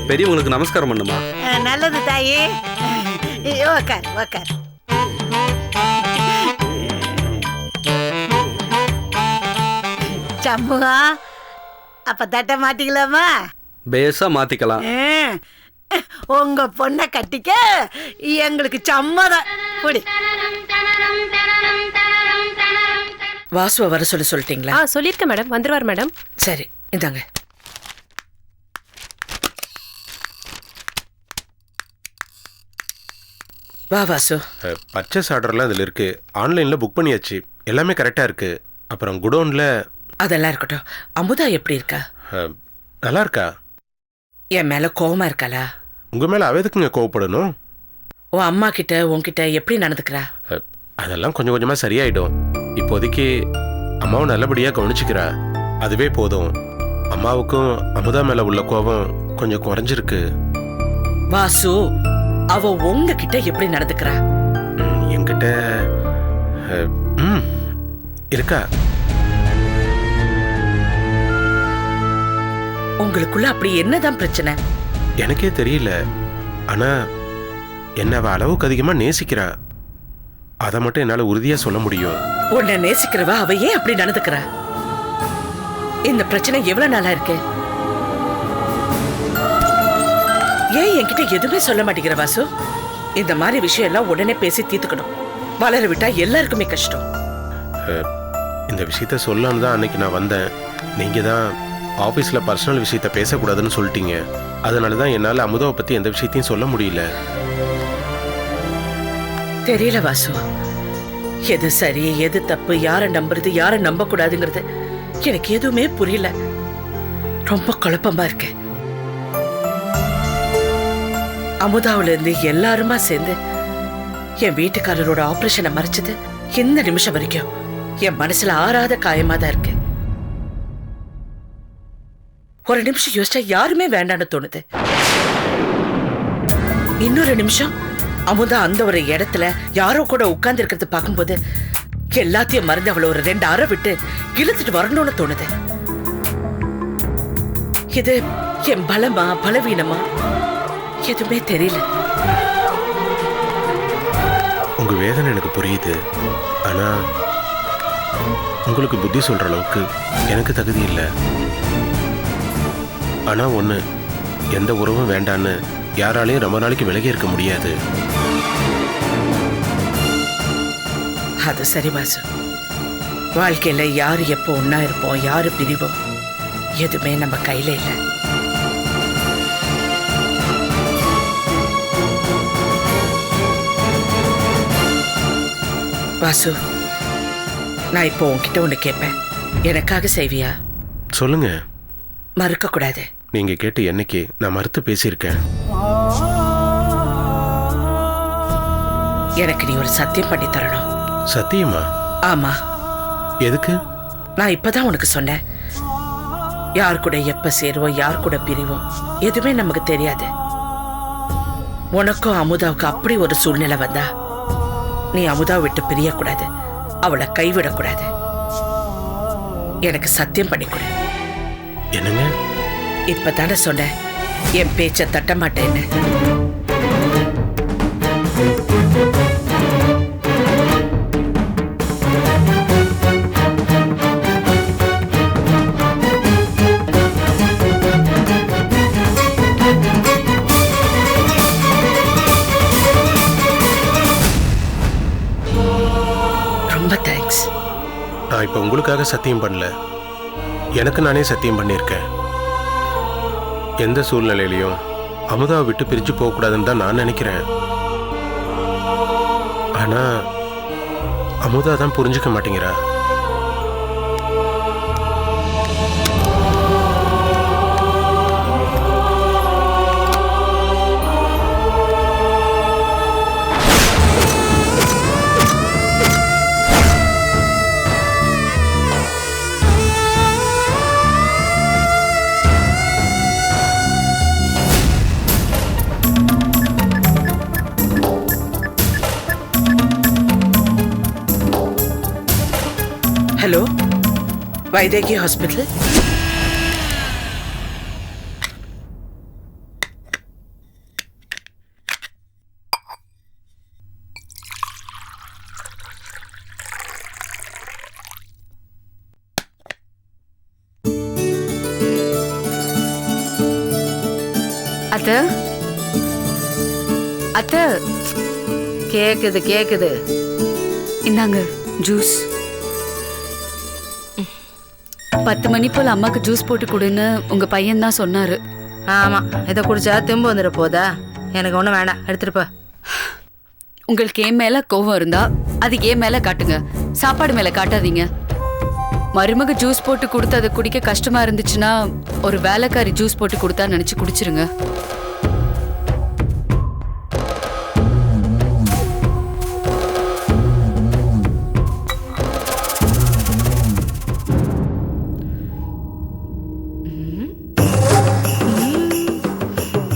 பெரியவங்களுக்கு நமஸ்காரம் பண்ணுமா. நல்லது தாயே. உக்கார் உக்கார். சண்முகம், அப்ப தட்டை மாத்திக்கலாமா? பேசா மாத்திக்கலாம். உங்க பொண்ணை கட்டிக்க எங்களுக்கு சம்மதம். புடி. வாசுவை வர சொல்லிட்டீங்களா? சொல்லியிருக்கேன் மேடம், வந்துருவார் மேடம். சரி, இந்தாங்க. வா வாசு. பர்ச்சேஸ் ஆர்டர்லாம் இதில் இருக்கு. ஆன்லைனில் புக் பண்ணியாச்சு, எல்லாமே கரெக்டாக இருக்கு. அப்புறம் குடோனில் அதெல்லாம் இருக்கட்டும். அமுதா எப்படி இருக்கா? நல்லா இருக்கா? என் மேல கோவமா இருக்காளா? உங்கள் மேலே அவ எதுக்குங்க கோவப்படணும்? உன் அம்மா கிட்ட உன்கிட்ட எப்படி நடந்துக்கிறா? அதெல்லாம் கொஞ்சம் கொஞ்சமாக சரியாயிடும். இப்போதைக்கு அம்மாவை நல்லபடியாக கவனிச்சுக்கிறா, அதுவே போதும். அம்மாவுக்கும் அமுதா மேலே உள்ள கோபம் கொஞ்சம் குறைஞ்சிருக்கு. வாசு, அவ உங்ககிட்ட எப்படி நடந்துக்கிறா? என்கிட்ட இருக்கா. உங்களுக்குள்ள அப்படி என்னதான் பிரச்சனை? எனக்கே தெரியல. ஆனா என்ன அவ அளவுக்கு அதிகமா நேசிக்கிறா, அதை மட்டும் என்னால உறுதியா சொல்ல முடியும். உன்னை நேசிக்கிறவ அவ ஏன் அப்படி நடந்துக்கிறா? இந்த பிரச்சனை எவ்வளவு நாளா இருக்கு? ஏன் என்கிட்ட எதுவுமே சொல்ல மாட்டேங்கிற வாசு? இந்த மாதிரி விஷயம் எல்லாம் உடனே பேசி தீர்த்துக்கணும். வளர விட்டா எல்லாருக்குமே கஷ்டம். இந்த விஷயத்த சொல்லலான்னு தான் அன்னைக்கு நான் வந்தேன். நீங்க தான் ஆபீஸ்ல பர்சனல் விஷயத்த பேசக்கூடாதுன்னு சொல்லிட்டீங்க. அதனாலதான் என்னால அமுதாவை பத்தி எந்த விஷயத்தையும் சொல்ல முடியல. தெரியல வாசு, எது சரி எது தப்பு, யாரை நம்புறது யாரை நம்ப கூடாதுங்கிறது எனக்கு எதுவுமே புரியல. ரொம்ப குழப்பமா இருக்கு. அமுதாவுல இருந்து எல்லாருமா சேர்ந்து என் வீட்டுக்காரரோட ஆபரேஷனை மறைச்சது இந்த நிமிஷம் வரைக்கும் என் மனசுல ஆறாத காயமா தான் இருக்கு. ஒரு நிமிஷம் யோசிச்சா யாருமே வேண்டான்னு தோணுது. இன்னொரு நிமிஷம் அமுதா அந்த ஒரு இடத்துல யாரோ கூட உட்கார்ந்து இருக்கிறது பார்க்கும்போது எல்லாத்தையும் மறந்து அவளை ஒரு 2 அறை விட்டு இழுத்துட்டு வரணும்னு தோணுது. இது என் பலமா பலவீனமா எதுவுமே தெரியல. உங்க வேதனை எனக்கு புரியுது. ஆனா உங்களுக்கு புத்தி சொல்ற அளவுக்கு எனக்கு தகுதி இல்லை. ஆனா ஒண்ணு, எந்த உறவும் வேண்டான்னு யாராலையும் ரொம்ப நாளைக்கு விலகி இருக்க முடியாது. அது சரி வாசு, வாழ்க்கையில யாரு எப்போ ஒன்னா இருப்போம் யாரு பிரிவோம் எதுவுமே நம்ம கையில இல்லை. வாசு, நான் இப்போ உன்கிட்ட ஒண்ணு கேட்பேன், எனக்காக செய்வியா? சொல்லுங்க. மறுக்க கூடாது. நீங்க கேட்டு என்னைக்கு நான் மறுத்து பேசியிருக்கேன்? எனக்கு நீ ஒரு சத்தியம் பண்ணி தரணும். சத்தியமா? ஆமா. எதுக்கு? நான் இப்பதான் உனக்கு சொன்னேன், யார் கூட எப்ப சேருவோம் யார் கூட பிரிவோம் எதுவுமே நமக்கு தெரியாது. உனக்கும் அமுதாவுக்கு அப்படி ஒரு சூழ்நிலை வந்தா நீ அமுதாவை விட்டு பிரியக்கூடாது, அவளை கைவிடக்கூடாது. எனக்கு சத்தியம் பண்ணி கொடு. என்னங்க? இப்பதானே சொன்ன என் பேச்ச தட்ட மாட்டேன்னு. ரொம்ப தேங்க்ஸ். நான் இப்ப உங்களுக்காக சத்தியம் பண்ணல, எனக்கு நானே சத்தியம் பண்ணியிருக்கேன். எந்த சூழ்நிலையிலையும் அமுதாவை விட்டு பிரிஞ்சு போகக்கூடாதுன்னு தான் நான் நினைக்கிறேன். ஆனா அமுதா தான் புரிஞ்சுக்க மாட்டேங்கிறா. Hello, Vaidehi hospital. அத்தை, அத்தை கேக்குது கேக்குது. இந்தாங்க ஜூஸ். 10 மணி போல அம்மாக்கு ஜூஸ் போட்டு கொடுன்னு உங்க பையன் தான் சொன்னாரு. ஆமா, இதை குடிச்சா தெம்பு வந்துட போதா? எனக்கு ஒண்ணும் வேண்டாம், எடுத்துட்டு போ. உங்களுக்கு என் மேல கோவம் இருந்தா அது என் மேல காட்டுங்க, சாப்பாடு மேல காட்டாதீங்க. மருமக ஜூஸ் போட்டு கொடுத்து அதை குடிக்க கஷ்டமா இருந்துச்சுன்னா ஒரு வேலைக்காரி ஜூஸ் போட்டு கொடுத்தா நினைச்சு குடிச்சிருங்க.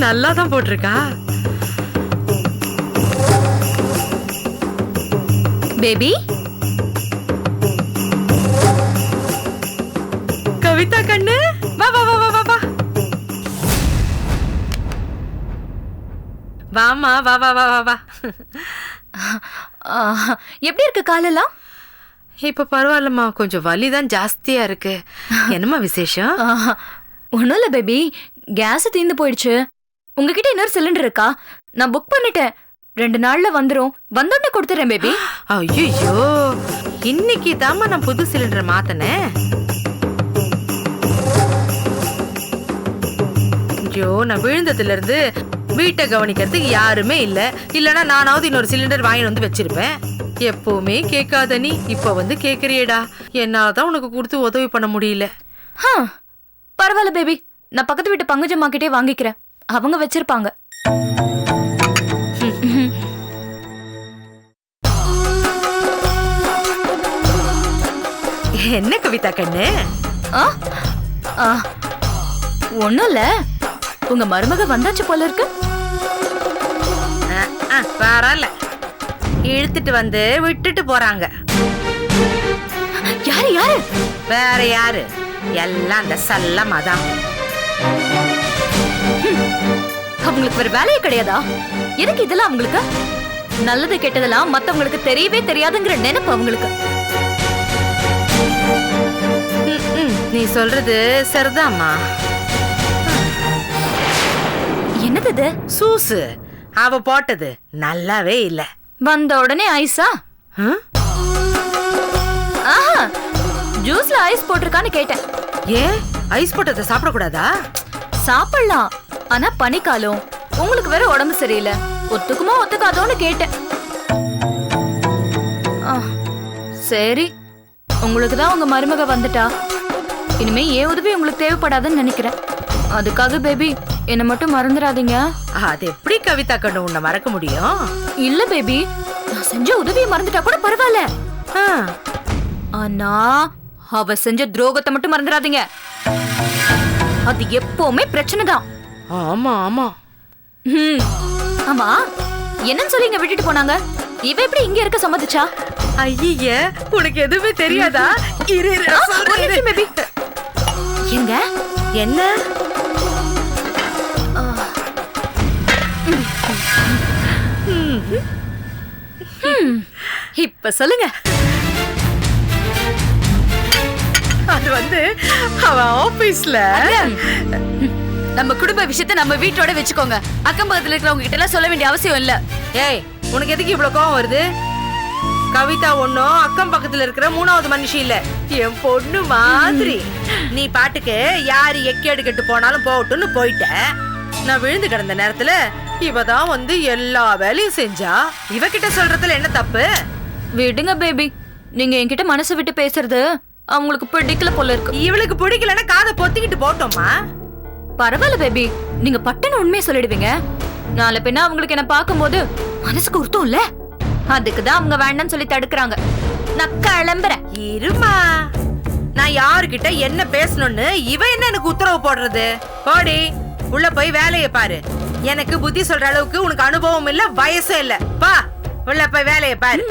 நல்லா தான் போட்டிருக்கா. பேபி கவிதா கண்ணு, வா வா வா வா வா வா. வாமா, வா வா வா வா வா. எப்படி இருக்கு காலெல்லாம்? இப்ப பரவாயில்லம்மா, கொஞ்சம் வலி தான் ஜாஸ்தியா இருக்கு. என்னம்மா விசேஷம்? ஒன்றும் இல்லை பேபி, கேஸ் தீர்ந்து போயிடுச்சு. உங்ககிட்ட இன்னொரு சிலிண்டர் இருக்கா? நான் புக் பண்ணிட்டேன், 2 நாள்ல வந்துடும். வந்தோடனே கொடுத்துறேன் பேபி. ஐயோ, இன்னைக்கு தாம்மா நான் புது சிலிண்டர் மாத்தினேன். ஐயோ, நான் விழுந்ததுல இருந்து வீட்டை கவனிக்கிறதுக்கு யாருமே இல்ல. இல்லனா நானாவது இன்னொரு சிலிண்டர் வாங்கி வந்து வச்சிருப்பேன். எப்பவுமே கேட்காத நீ இப்ப வந்து கேக்குறியேடா. என்னாலதான் உனக்கு கொடுத்து உதவி பண்ண முடியல. பரவாயில்ல பேபி, நான் பக்கத்து வீட்டு பங்குஜம்மா கிட்டே வாங்கிக்கிறேன், அவங்க வச்சிருப்பாங்க. என்ன கவிதா கண்ணு? ஒண்ணும் இல்ல, உங்க மருமக வந்தாச்சு போல இருக்கு. பரவாயில்ல, இழுத்துட்டு வந்து விட்டுட்டு போறாங்க. யாரு யாரு? வேற யாரு? எல்லாம் அந்த சல்லம்மா தான். அவங்களுக்கு வேற வேலையே கிடையாதா? எதுக்கு இதெல்லாம் அவங்களுக்கு? நல்லது கெட்டதெல்லாம் மத்தவங்களுக்கு தெரியவே தெரியாதுங்கிற நினைப்பு அவங்களுக்கு. நீ சொல்றது சரிதாம்மா. என்னது இது? சூசு அவ போட்டது நல்லாவே இல்ல. வந்த உடனே ஐஸா? ஜூஸ்ல ஐஸ் போட்டிருக்கான்னு கேட்டேன். ஏன் ஐஸ் போட்டதை சாப்பிடக்கூடாதா? சாப்பிடலாம், ஆனா பனிக்காலம், உங்களுக்கு வேற உடம்பு சரியில்லை, ஒத்துக்குமா ஒத்துக்காதோன்னு கேட்டேன். சரி, உங்களுக்கு தான் உங்க மருமக வந்துட்டா, இனிமே ஏன் உதவி உங்களுக்கு தேவைப்படாதுன்னு நினைக்கிறேன். அதுக்காக பேபி என்ன மட்டும் மறந்துடாதீங்க. அது எப்படி கவிதா கண்ணு உன்னை மறக்க முடியும்? இல்ல பேபி, நான் செஞ்ச உதவியை மறந்துட்டா கூட பரவாயில்ல, ஆனா அவ செஞ்ச துரோகத்தை மட்டும் மறந்துடாதீங்க. அது எப்பவுமே பிரச்சனை தான். ஆமா ஆமா. ஆமா, என்னன்னு சொல்லி இங்க விட்டுட்டு போனாங்க? இவ எப்படி இங்க இருக்க சம்மதிச்சா? ஐய, உனக்கு எதுவுமே தெரியாதா? இரு பேபி. எங்க என்ன? இப்ப சொல்லுங்க. அது வந்து அவ ஆபீஸ்ல நம்ம குடும்ப விஷயத்தை நம்ம வீட்டோட வச்சுக்கோங்க. அக்கம் பக்கத்துல இருக்கிறவங்க கிட்ட எல்லாம் சொல்ல வேண்டிய அவசியம் இல்ல. ஏய், உனக்கு எதுக்கு இவ்வளவு கோவம் வருது? கவிதா ஒன்னும் அக்கம் பக்கத்துல இருக்கிற 3வது மனுஷி இல்ல, என் பொண்ணு மாதிரி. நீ பாட்டுக்கு யாரு எக்கேடு கெட்டு போனாலும் போகட்டும்னு போயிட்ட. நான் விழுந்து கிடந்த நேரத்துல இவதான் வந்து எல்லா வேலையும் செஞ்சா. இவகிட்ட சொல்றதுல என்ன தப்பு? விடுங்க பேபி, நீங்க என்கிட்ட மனசு விட்டு பேசுறது அவங்களுக்கு பிடிக்கல போல இருக்கு. இவளுக்கு பிடிக்கலன்னா காதை பொத்திக்கிட்டு போட்டோமா? பரவாயில்ல பேபி, நீங்க பட்டுன்னு உண்மையை சொல்லிடுவீங்க. நாளை பின்ன அவங்களுக்கு என்ன பார்க்கும்போது மனசுக்கு உறுத்தும் இல்ல, அதுக்குதான் அவங்க வேண்டாம்னு சொல்லி தடுக்கிறாங்க. நான் கிளம்புறேன். இருமா, நான் யாருக்கிட்ட என்ன பேசணும்னு இவ என்ன எனக்கு உத்தரவு போடுறது? போடி உள்ள போய் வேலையை பாரு. எனக்கு புத்தி சொல்ற அளவுக்கு உனக்கு அனுபவம் இல்ல, வயசும் இல்ல. வா உள்ள போய் வேலையை பாரு.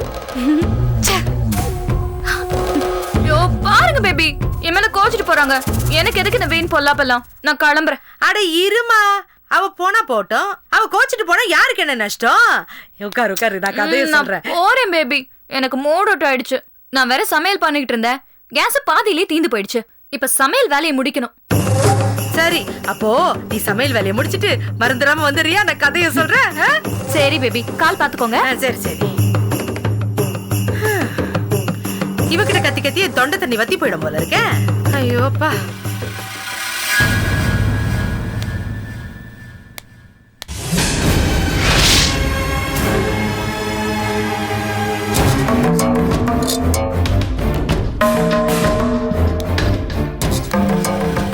பாருங்க பேபி, என் மேல கோச்சிட்டு போறாங்க. எனக்கு எதுக்கு இந்த வீண் பொல்லாப்பெல்லாம்? நான் கிளம்புறேன். அட இருமா, அவ போனா போட்டோம். அவ கோச்சிட்டு போனா யாருக்கு என்ன நஷ்டம்? உட்காரு உட்காரு, நான் கதையை சொல்றேன். போறேன் பேபி, எனக்கு மூட் அவுட் ஆயிடுச்சு. நான் வேற சமையல் பண்ணிட்டு இருந்தேன், கேஸ் பாதியிலே தீந்து போயிடுச்சு. இப்ப சமையல் வேலையை முடிக்கணும். சரி, அப்போ நீ சமையல் வேலையை முடிச்சிட்டு மறந்துடாம வந்துறியா? நான் கதையை சொல்றேன். சரி பேபி, கால் பாத்துக்கோங்க. சரி சரி. இவகிட்ட கத்தி கத்தி தொண்டை தண்ணி வத்தி போயிடும் போல இருக்க. ஐயோப்பா.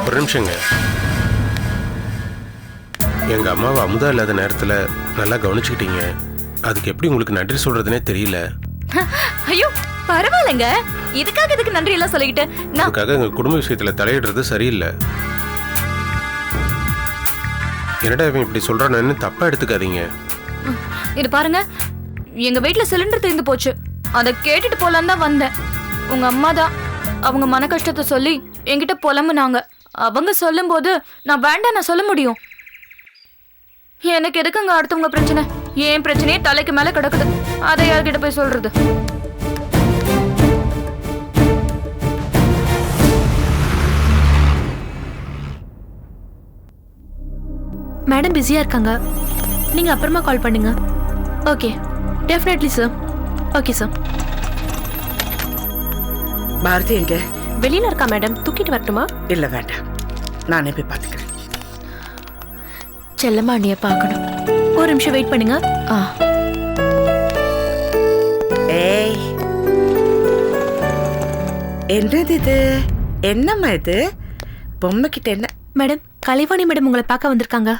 ஒரு நிமிஷங்க. எங்க அம்மாவை அமுதா இல்லாத நேரத்துல நல்லா கவனிச்சுக்கிட்டீங்க. அதுக்கு எப்படி உங்களுக்கு நன்றி சொல்றதுனே தெரியல. ஐயோ பரவாயில்லைங்க, இதுக்காக இதுக்கு நன்றி எல்லாம் சொல்லிக்கிட்டு நான் அதுக்காக எங்க குடும்ப விஷயத்துல தலையிடுறது சரியில்லை. என்னடா இவன் இப்படி சொல்றானு தப்பா எடுத்துக்காதீங்க. இது பாருங்க, எங்க வீட்டுல சிலிண்டர் தீர்ந்து போச்சு. அதை கேட்டுட்டு போலான்னு தான் வந்தேன். உங்க அம்மா தான் அவங்க மன கஷ்டத்தை சொல்லி என்கிட்ட புலம்புனாங்க. அவங்க சொல்லும் போது நான் வேண்டாம் நான் சொல்ல முடியும். எனக்கு எதுக்குங்க அடுத்தவங்க பிரச்சனை? ஏன் பிரச்சனையே தலைக்கு மேல கிடக்குது. அதை யார்கிட்ட போய் சொல்றது? மேடம் பிஸியா இருக்காங்க, நீங்க அப்புறமா கால் பண்ணுங்க. Okay, definitely sir. Okay sir. Bharathi எங்க? வெளியில இருக்கா மேடம், தூக்கிட்டு வரட்டுமா? இல்ல வேண்டாம், நானே போய் பாத்துக்கிறேன். செல்லம்மா அண்ணிய பார்க்கணும். ஒரு நிமிஷம் வெயிட் பண்ணுங்க. ஏய், என்னது இது? என்னம்மா இது? பொம்மை கிட்ட என்ன? மேடம், கலைவாணி மேடம் உங்களை பார்க்க வந்திருக்காங்க.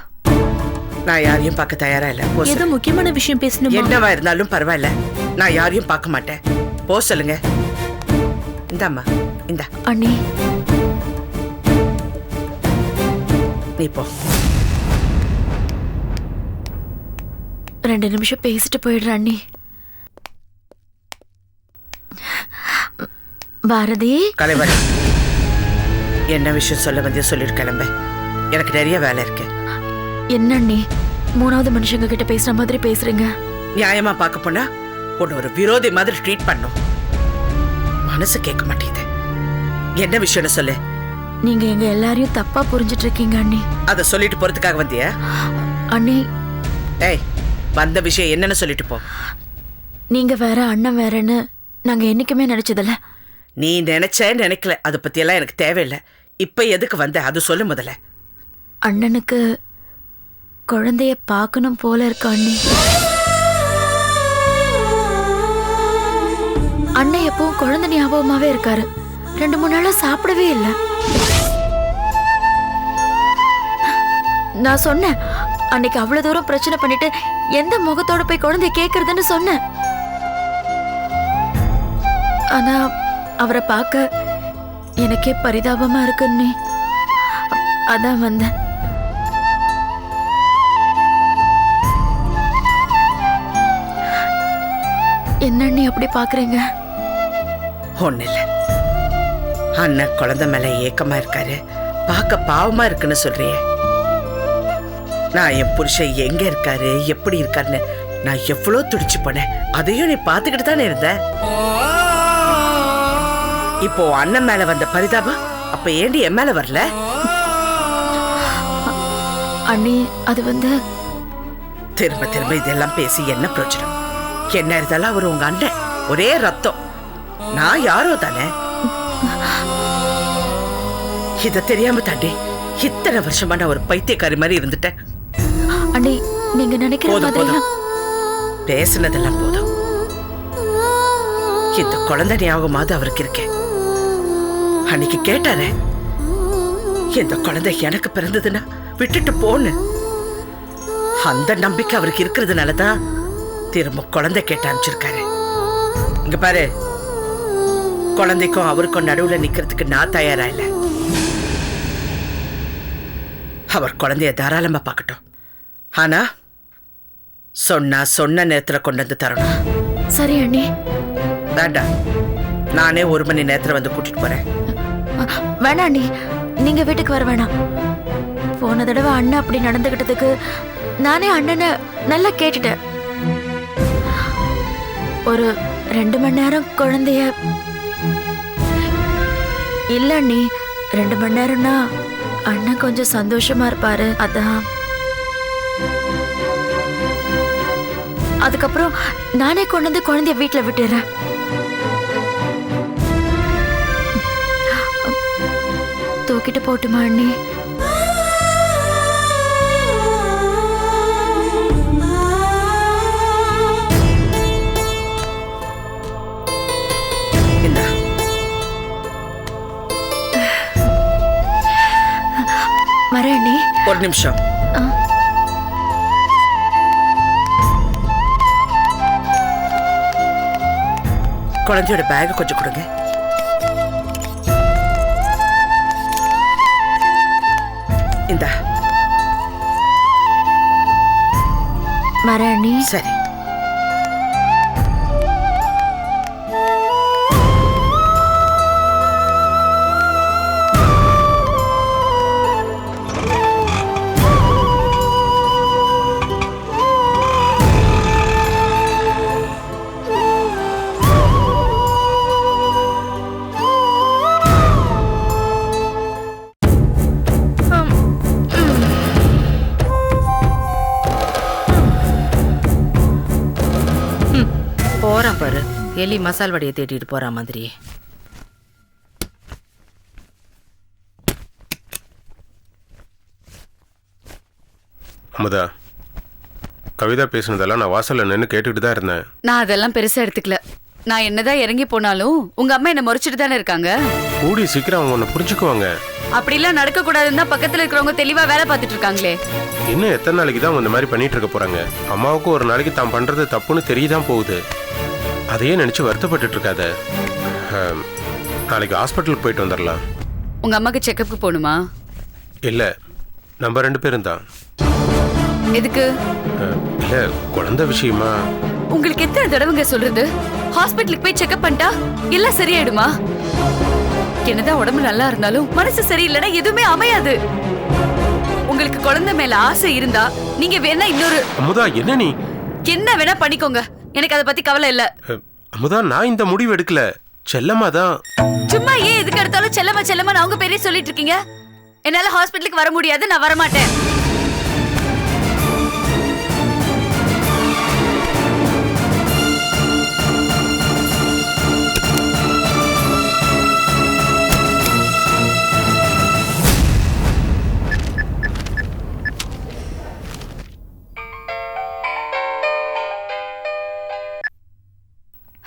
நான் யாரையும் பார்க்க தயாரா இல்ல. ஏதோ முக்கியமான விஷயம் பேசணும். என்னவா இருந்தாலும் பரவாயில்ல, நான் யாரையும் பார்க்க மாட்டேன். போ சொல்லுங்க. இந்தாம்மா, இந்தா. அண்ணி நீ போ. 2 நிமிஷம் பேசிட்டு போயிடுறேன் அண்ணி. பாரதி. கலைவாணி, என்ன விஷயம் சொல்ல வந்து சொல்லிட்டு கிளம்ப. எனக்கு நிறைய வேலை இருக்கு. என்ன அண்ணி, 3வது மனுஷங்க கிட்ட பேசுற மாதிரி பேசுறீங்க? நியாயமா பார்க்க போனா உன்னை ஒரு விரோதி மாதிரி ட்ரீட் பண்ணும். மனசு கேட்க மாட்டேங்குது. என்ன விஷயம்னு சொல்லு. நீங்க எங்க எல்லாரையும் தப்பா புரிஞ்சிட்டு இருக்கீங்க அண்ணி. அத சொல்லிட்டு போறதுக்காக வந்தியா? அண்ணி, ஏய், வந்த விஷயம் என்னன்னு சொல்லிட்டு போ. நீங்க வேற அண்ணன் வேறன்னு நாங்க என்னைக்குமே நினைச்சதில்ல. நீ நினைக்கல, அதை பத்தி எல்லாம் எனக்கு தேவையில்லை. இப்ப எதுக்கு வந்த அது சொல்லு முதல்ல. அண்ணனுக்கு குழந்தைய பார்க்கணும் போல இருக்கு அண்ணி. அண்ணன் எப்பவும் குழந்தை ஞாபகமாவே இருக்காரு. 2-3 நாளா சாப்பிடவே இல்லை. நான் சொன்னேன், அன்னைக்கு அவ்வளவு தூரம் பிரச்சனை பண்ணிட்டு எந்த முகத்தோட போய் குழந்தைய கேக்குறதுன்னு சொன்னேன். ஆனா அவரை பார்க்க எனக்கே பரிதாபமா இருக்கு அண்ணி. அதான் வந்தேன். என்ன அண்ணி அப்படி பாக்குறீங்க? ஒண்ணு இல்ல, அண்ணன் குழந்தை மேல ஏக்கமா இருக்காரு, பார்க்க பாவமா இருக்குன்னு சொல்றியே. நான் என் புருஷன் எங்க இருக்காரு எப்படி இருக்காருன்னு நான் எவ்வளவு துடிச்சு போனேன். அதையும் நீ பாத்துக்கிட்டு தானே இருந்த. இப்போ அண்ணன் மேல வந்த பரிதாபம் அப்ப ஏண்டி என் மேல வரல? அண்ணி, அது வந்து திரும்ப திரும்ப இதெல்லாம் பேசி என்ன பிரயோஜனம்? என்ன இருந்தாலும் அவர் உங்க அண்ணன், ஒரே ரத்தம். நான் யாரோ தானே. இத தெரியாம தாண்டி இத்தனை வருஷமா நான் ஒரு பைத்தியக்காரி மாதிரி இருந்துட்டேன். அண்ணி, நீங்க நினைக்கிற மாதிரி பேசுனதெல்லாம் போதும். இந்த குழந்தை ஞாபகமாவது அவருக்கு இருக்கேன். அன்னைக்கு கேட்டாரே, இந்த குழந்தை எனக்கு பிறந்ததுன்னா விட்டுட்டு போன்னு. அந்த நம்பிக்கை அவருக்கு இருக்கிறதுனாலதான் திரும்ப குழந்தை கேட்டு அனுப்பிச்சிருக்காரு. இங்க பாரு, குழந்தைக்கும் அவருக்கும் நடுவுல நிக்கிறதுக்கு நான் தயாரா இல்ல. அவர் குழந்தைய தாராளமா பார்க்கட்டும். ஆனா சொன்ன நேரத்துல கொண்டு வந்து தரணும். சரி அண்ணி. வேண்டாம், நானே 1 மணி நேரத்துல வந்து கூட்டிட்டு போறேன். வேணாம் அண்ணி, நீங்க வீட்டுக்கு வர வேணாம். போன தடவை அண்ணன் அப்படி நடந்துகிட்டதுக்கு நானே அண்ணனை நல்லா கேட்டுட்டேன். ஒரு 2 மணி நேரம் குழந்தைய இல்ல அண்ணி, 2 மணி நேரம்னா அண்ணன் கொஞ்சம் சந்தோஷமா இருப்பாரு. அதான் அதுக்கப்புறம் நானே கொண்டு வந்து குழந்தைய வீட்டுல விட்டுறேன். தூக்கிட்டு போட்டுமா அண்ணி? இந்தா. வரேன் அண்ணி. ஒரு நிமிஷம். குழந்தையோட பேக் கொஞ்சம் கொடுங்க. இந்தா. வரேன் அண்ணி. சரி. போறான் பாரு, எலி மசால் வடையை தேடிட்டு போற மாதிரி. அமுதா, கவிதா பேசுனதெல்லாம் நான் வாசல்ல நின்று கேட்டுக்கிட்டு தான் இருந்தேன். நான் அதெல்லாம் பெருசா எடுத்துக்கல. நான் என்னதான் இறங்கி போனாலும் உங்க அம்மா என்ன முறைச்சிட்டு தானே இருக்காங்க. கூடி சீக்கிரம் அவங்க உன்னை புரிஞ்சுக்குவாங்க. அப்படிலாம் நடக்க கூடாதுன்னு தான் பக்கத்துல இருக்கிறவங்க தெளிவா வேலை பார்த்துட்டு இருக்காங்களே. இன்னும் எத்தனை நாளைக்கு தான் இந்த மாதிரி பண்ணிட்டு இருக்க போறாங்க? அம்மாவுக்கும் ஒரு நாளைக்கு தான் பண்றது தப்புன்னு தெரியதான் போகுது. அதையே நினைச்சு வருத்தப்பட்டு இருக்காத. நாளைக்கு ஹாஸ்பிட்டலுக்கு போயிட்டு வந்துடலாம். உங்க அம்மாக்கு செக்கப்புக்கு போகணுமா? இல்ல, நம்ம 2 பேரும் தான். எதுக்கு? இல்ல, குழந்தை விஷயமா. உங்களுக்கு எத்தனை தடவைங்க சொல்றது? ஹாஸ்பிட்டலுக்கு போய் செக்அப் பண்ணிட்டா எல்லாம் சரியாயிடுமா? என்னதான் உடம்பு நல்லா இருந்தாலும் மனசு சரியில்லைன்னா எதுவுமே அமையாது. உங்களுக்கு குழந்தை மேல ஆசை இருந்தா நீங்க வேணா இன்னொரு. அமுதா, என்ன நீ என்ன வேணா பண்ணிக்கோங்க, எனக்கு அதை பத்தி கவலை இல்ல. அமுதா, நான் இந்த முடிவு எடுக்கல. செல்லம்மா தான். சும்மா ஏன் எதுக்கு எடுத்தாலும் செல்லமா செல்லமா அவங்க பெரிய சொல்லிட்டு இருக்கீங்க? என்னால ஹாஸ்பிட்டலுக்கு வர முடியாது, நான் வர மாட்டேன்.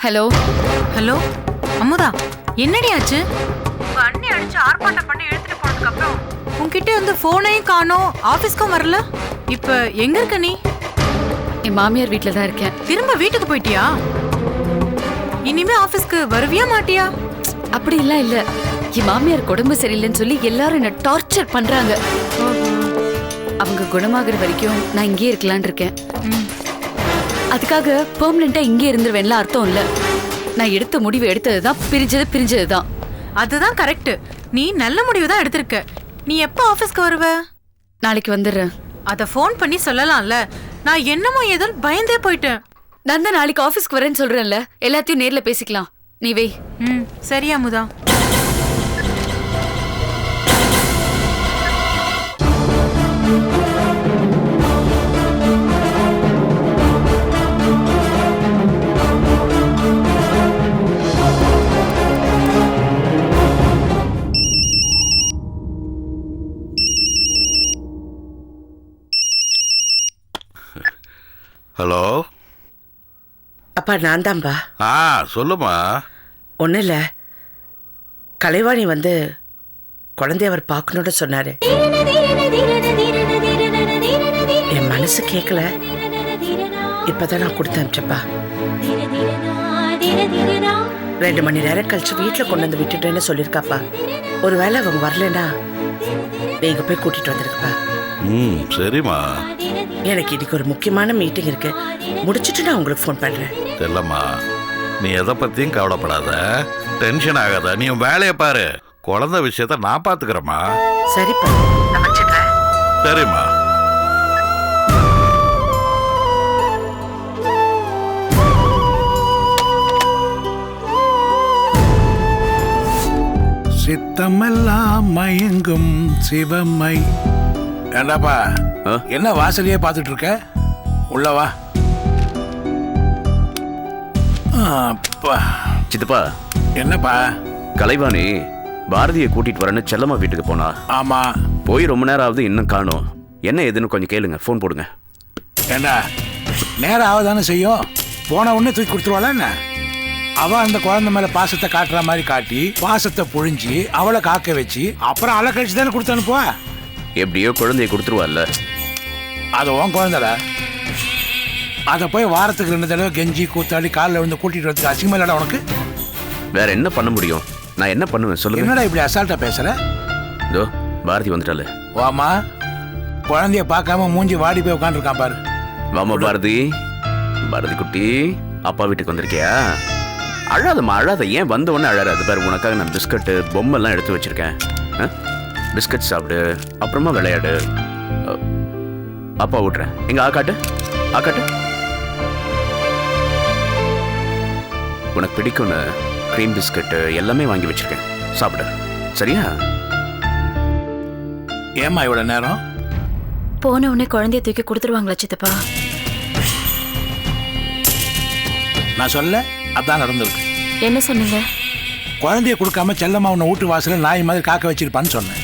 ஹலோ ஹலோ அமுதா, என்னடி ஆச்சு? உங்க அண்ணி அடிச்சு ஆர்ப்பாட்டம் பண்ணி எடுத்துட்டு போனதுக்கு அப்புறம் உன்கிட்ட வந்து போனையும் காணோம், ஆபீஸ்க்கும் வரல. இப்ப எங்க இருக்க நீ? என் மாமியார் வீட்ல தான் இருக்கேன். திரும்ப வீட்டுக்கு போயிட்டியா? இனிமே ஆபீஸ்க்கு வருவியா மாட்டியா? அப்படி இல்ல இல்ல, என் மாமியார் உடம்பு சரியில்லைன்னு சொல்லி எல்லாரும் என்ன டார்ச்சர் பண்றாங்க. அவங்க குணமாகற வரைக்கும் நான் இங்கே இருக்கலான் இருக்கேன். அதுக்காக பெர்மனண்டா இங்கே இருந்துருவேன்ல அர்த்தம் இல்ல. நான் எடுத்த முடிவு எடுத்ததுதான், பிரிஞ்சதுதான். அதுதான் கரெக்ட். நீ நல்ல முடிவு தான் எடுத்திருக்க. நீ எப்ப ஆபீஸ்க்கு வருவ? நாளைக்கு வந்துடுறேன். அத ஃபோன் பண்ணி சொல்லலாம்ல. நான் என்னமோ ஏதோ பயந்தே போயிட்டேன். நான் தான் நாளைக்கு ஆபீஸ்க்கு வரேன்னு சொல்றேன்ல, எல்லாத்தையும் நேர்ல பேசிக்கலாம். நீ வை. சரி அமுதா. ஹலோ. அப்பா, நான் தான்பா. சொல்லுமா. ஒன்றும் இல்லை, கலைவாணி வந்து குழந்தைய அவர் பார்க்கணுன்னு சொன்னாரு. என் மனசு கேட்கல. இப்பதான் நான் கொடுத்து அனுப்பிச்சப்பா. 2 மணி நேரம் கழிச்சு வீட்டில் கொண்டு வந்து விட்டுட்டேன்னு சொல்லியிருக்காப்பா. ஒருவேளை அவங்க வரலன்னா நீங்க போய் கூட்டிட்டு வந்துருக்கப்பா. சரிம்மா. எனக்கு இன்னைக்கு ஒரு முக்கியமான மீட்டிங் இருக்கு, முடிச்சிட்டு நான் உங்களுக்கு ஃபோன் பண்றேன். செல்லம்மா, நீ எதை பத்தியும் கவலைப்படாத, டென்ஷன் ஆகாத. நீ வேலையை பாரு. குழந்தை விஷயத்த நான் பாத்துக்கிறேம்மா. சரிப்பா, நான் வச்சுக்கிறேன். சரிம்மா. சித்தமெல்லாம் மயங்கும் சிவமை. ஏண்டாப்பா, என்ன வாசலையே பார்த்துட்டு இருக்க? உள்ளவா. அப்பா. சித்தப்பா என்னப்பா? கலைவாணி பாரதியை கூட்டிட்டு வரேன்னு செல்லம்மா வீட்டுக்கு போனா. ஆமா. போய் ரொம்ப நேரம் ஆகுது, இன்னும் காணோம். என்ன ஏதுன்னு கொஞ்சம் கேளுங்க, ஃபோன் போடுங்க. ஏண்டா நேரம் ஆகுதானே செய்யும், போன உடனே தூக்கி கொடுத்துருவாளா என்ன? அவ அந்த குழந்தை மேல பாசத்தை காட்டுற மாதிரி காட்டி பாசத்தை புழிஞ்சி அவளை காக்க வச்சு அப்புறம் அலை கழிச்சு தானே கொடுத்து அனுப்புவா. எப்படியோ குழந்தைய கொடுத்துருவாள்ல. அது உன் குழந்தைடா. அதை போய் வாரத்துக்கு 2 தடவை கெஞ்சி கூத்தாடி காலில் வந்து கூட்டிட்டு வரதுக்கு அசிங்கமா இல்லடா உனக்கு? வேற என்ன பண்ண முடியும்? நான் என்ன பண்ணுவேன் சொல்லுங்க. என்னடா இப்படி அசால்ட்டா பேசுற? இதோ பாரதி வந்துட்டால. வாமா, குழந்தைய பார்க்காம மூஞ்சி வாடி போய் உட்காந்துருக்கான் பாரு. வாமா பாரதி. பாரதி குட்டி, அப்பா வீட்டுக்கு வந்திருக்கியா? அழாதம்மா அழாத. ஏன் வந்த உடனே அழாது பாரு. உனக்காக நான் பிஸ்கட்டு பொம்மைலாம் எடுத்து வச்சிருக்கேன். பிஸ்கட் சாப்பிடு, அப்புறமா விளையாடு. அப்பா விட்றேன். எங்க ஆக்காட்டு ஆக்காட்டு. உனக்கு பிடிக்கும்னு க்ரீம் பிஸ்கட்டு எல்லாமே வாங்கி வச்சிருக்கேன், சாப்பிடு. சரியா? ஏமா இவ்வளவு நேரம்? போன உடனே குழந்தைய தூக்கி கொடுத்துருவாங்களா சித்தப்பா? நான் சொல்ல அதான் நடந்திருக்கு. என்ன சொன்னீங்க? குழந்தைய கொடுக்காம செல்லம்மா உன்னை வீட்டு வாசல நாய் மாதிரி காக்க வச்சிருப்பான்னு சொன்னேன்.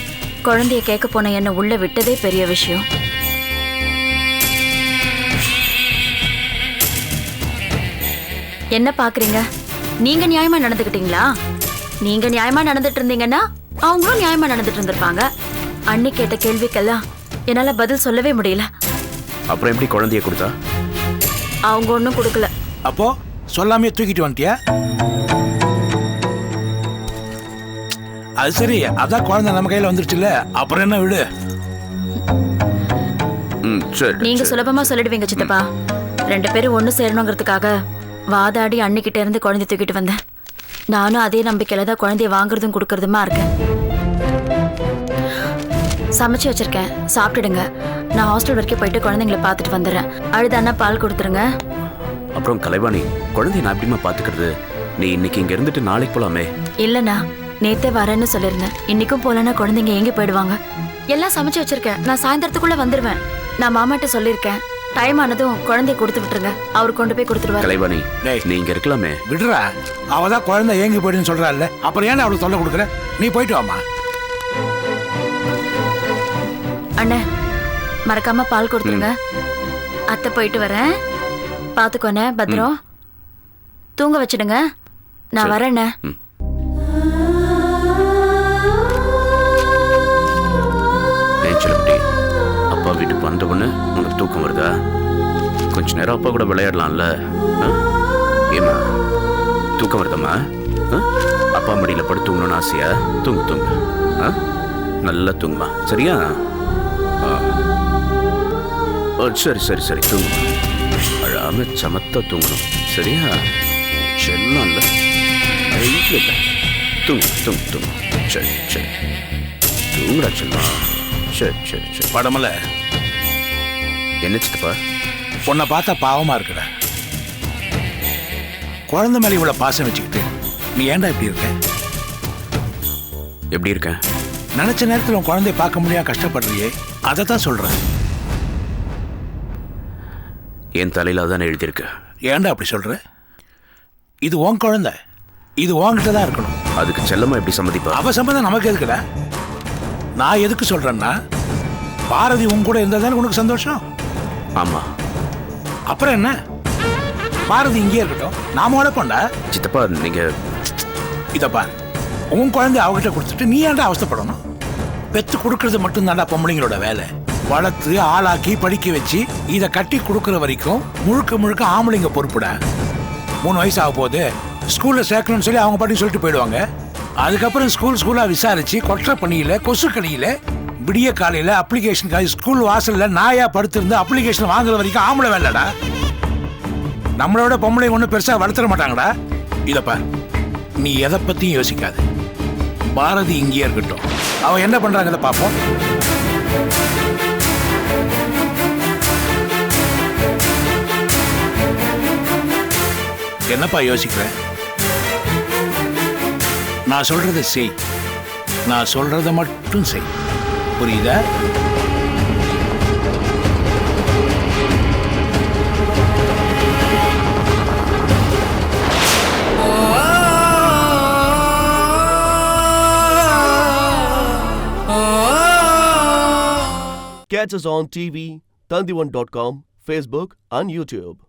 குழந்தைய கேட்க போன என்ன உள்ள விட்டதே பெரிய விஷயம். என்ன பாக்குறீங்க? நீங்க நியாயமா நடந்துக்கிட்டீங்களா? நீங்க நியாயமா நடந்துட்டு இருந்தீங்கன்னா அவங்களும் நியாயமா நடந்துட்டு இருந்திருப்பாங்க. அண்ணி கேட்ட கேள்விக்கெல்லாம் என்னால பதில் சொல்லவே முடியல. அப்புறம் எப்படி குழந்தைய கொடுத்தா? அவங்க ஒன்றும் கொடுக்கல. அப்போ சொல்லாமே தூக்கிட்டு வந்துட்டியா? அது சரி, அதான் குழந்தை நம்ம கையில வந்துருச்சுல்ல, அப்புறம் என்ன விடு. நீங்க சுலபமா சொல்லிடுவீங்க சித்தப்பா. 2 பேரும் ஒண்ணு சேரணுங்கிறதுக்காக வாதாடி அன்னிக்கிட்ட இருந்து குழந்தைய தூக்கிட்டு வந்தேன். நானும் அதே நம்பிக்கையில தான் குழந்தைய வாங்குறதும் கொடுக்கறதுமா இருக்கேன். சமைச்சு வச்சிருக்கேன், சாப்பிட்டுடுங்க. நான் ஹாஸ்டல் வரைக்கும் போயிட்டு குழந்தைங்களை பார்த்துட்டு வந்துடுறேன். அழுதானா பால் கொடுத்துருங்க. அப்புறம் கலைவாணி, குழந்தைய நான் எப்படிமா பாத்துக்கிறது? நீ இன்னைக்கு இங்க இருந்துட்டு நாளைக்கு போலாமே. இல்லண்ணா, நேத்தே வரேன்னு சொல்லியிருந்தேன். இன்னைக்கும் போலன்னா குழந்தைங்க எங்க போயிடுவாங்க. எல்லாம் சமைச்சு வச்சிருக்கேன், நான் சாயந்தரத்துக்குள்ள வந்துருவேன். நான் மாமாட்ட சொல்லியிருக்கேன், டைம் ஆனதும் குழந்தைய கொடுத்து விட்டுருங்க, அவர் கொண்டு போய் கொடுத்துருவாரு. கலைவாணி, நீ இங்க இருக்கலாமே. விடுறா, அவதான் குழந்தை ஏங்கி போயிடுன்னு சொல்றாள்ல, அப்புறம் ஏன் அவளுக்கு தொல்லை கொடுக்குற? நீ போயிட்டு வாமா. அண்ணே, மறக்காம பால் கொடுத்துருங்க. அத்தை போயிட்டு வரேன், பாத்துக்கோண்ணே, பத்திரம். தூங்க வச்சிடுங்க, நான் வரேண்ணே. அப்பா வீட்டுக்கு வந்த உடனே உனக்கு தூக்கம் வருதா? கொஞ்ச நேரம் அப்பா கூட விளையாடலாம்ல. ஏமா தூக்கம் வருதம்மா? அப்பா மடியில் படுத்து தூங்கணும்னு ஆசையா? தூங்கு தூங்கு, நல்லா தூங்குமா, சரியா? சரி சரி சரி, தூங்கு. அழாம சமத்தா தூங்கணும், சரியா? செல்லம் இல்லை, இல்லை, தூங்கு தூங்கு தூங்கு. சரி சரி, தூங்குடா செல்லம். சரி சரி சரி. படமல என்ன சித்தப்பா? உன்னை பார்த்தா பாவமா இருக்குடா. குழந்தை மேலே இவ்வளவு பாசம் வச்சுக்கிட்டு நீ ஏன்டா இப்படி இருக்க? எப்படி இருக்க? நினைச்ச நேரத்தில் உன் குழந்தைய பார்க்க முடியாம கஷ்டப்படுறியே, அதை தான் சொல்றேன். என் தலையில அதான் எழுதியிருக்கு. ஏன்டா அப்படி சொல்ற? இது உன் குழந்தை, இது உன்கிட்ட தான் இருக்கணும். அதுக்கு செல்லமா எப்படி சம்மதிப்பா? அவ சம்மதம் நமக்கு எதுக்குடா? நான் எதுக்கு சொல்றேன்னா, பாரதி உன் கூட இருந்தா தானே உனக்கு சந்தோஷம். ஆமா. அப்புறம் என்ன, பாரதி இங்கே இருக்கட்டும், நாம உழைப்போண்டா. சித்தப்பா நீங்க இதப்பா, உன் குழந்தை அவகிட்ட கொடுத்துட்டு நீ ஏன்டா அவஸ்தைப்படணும்? பெத்து கொடுக்கறது மட்டும் தான்டா பொம்பளைங்களோட வேலை. வளர்த்து ஆளாக்கி படிக்க வச்சு இதை கட்டி கொடுக்குற வரைக்கும் முழுக்க முழுக்க ஆம்பளைங்க பொறுப்புடா. 3 வயசு ஆக போகுது, ஸ்கூல்ல சேர்க்கணும்னு சொல்லி அவங்க பாட்டி சொல்லிட்டு போயிடுவாங்க. அதுக்கப்புறம் ஸ்கூலா விசாரிச்சு கொற்ற பணியில கொசு கணியில விடிய காலையில அப்ளிகேஷன் ஸ்கூல் வாசல்ல நாயா படுத்திருந்து அப்ளிகேஷன் வாங்குற வரைக்கும் ஆம்பளை வேலைடா. நம்மளோட பொம்பளை ஒன்றும் பெருசா வளர்த்துட மாட்டாங்கடா. இதப்பா, நீ எதை பத்தியும் யோசிக்காது. பாரதி இங்கேயே இருக்கட்டும், அவ என்ன பண்றாங்க பார்ப்போம். என்னப்பா யோசிக்கிற? நான் சொல்றதை செய், நான் சொல்றதை மட்டும் செய், புரியுதா? Catch us on TV, Tandivan.com, Facebook and YouTube.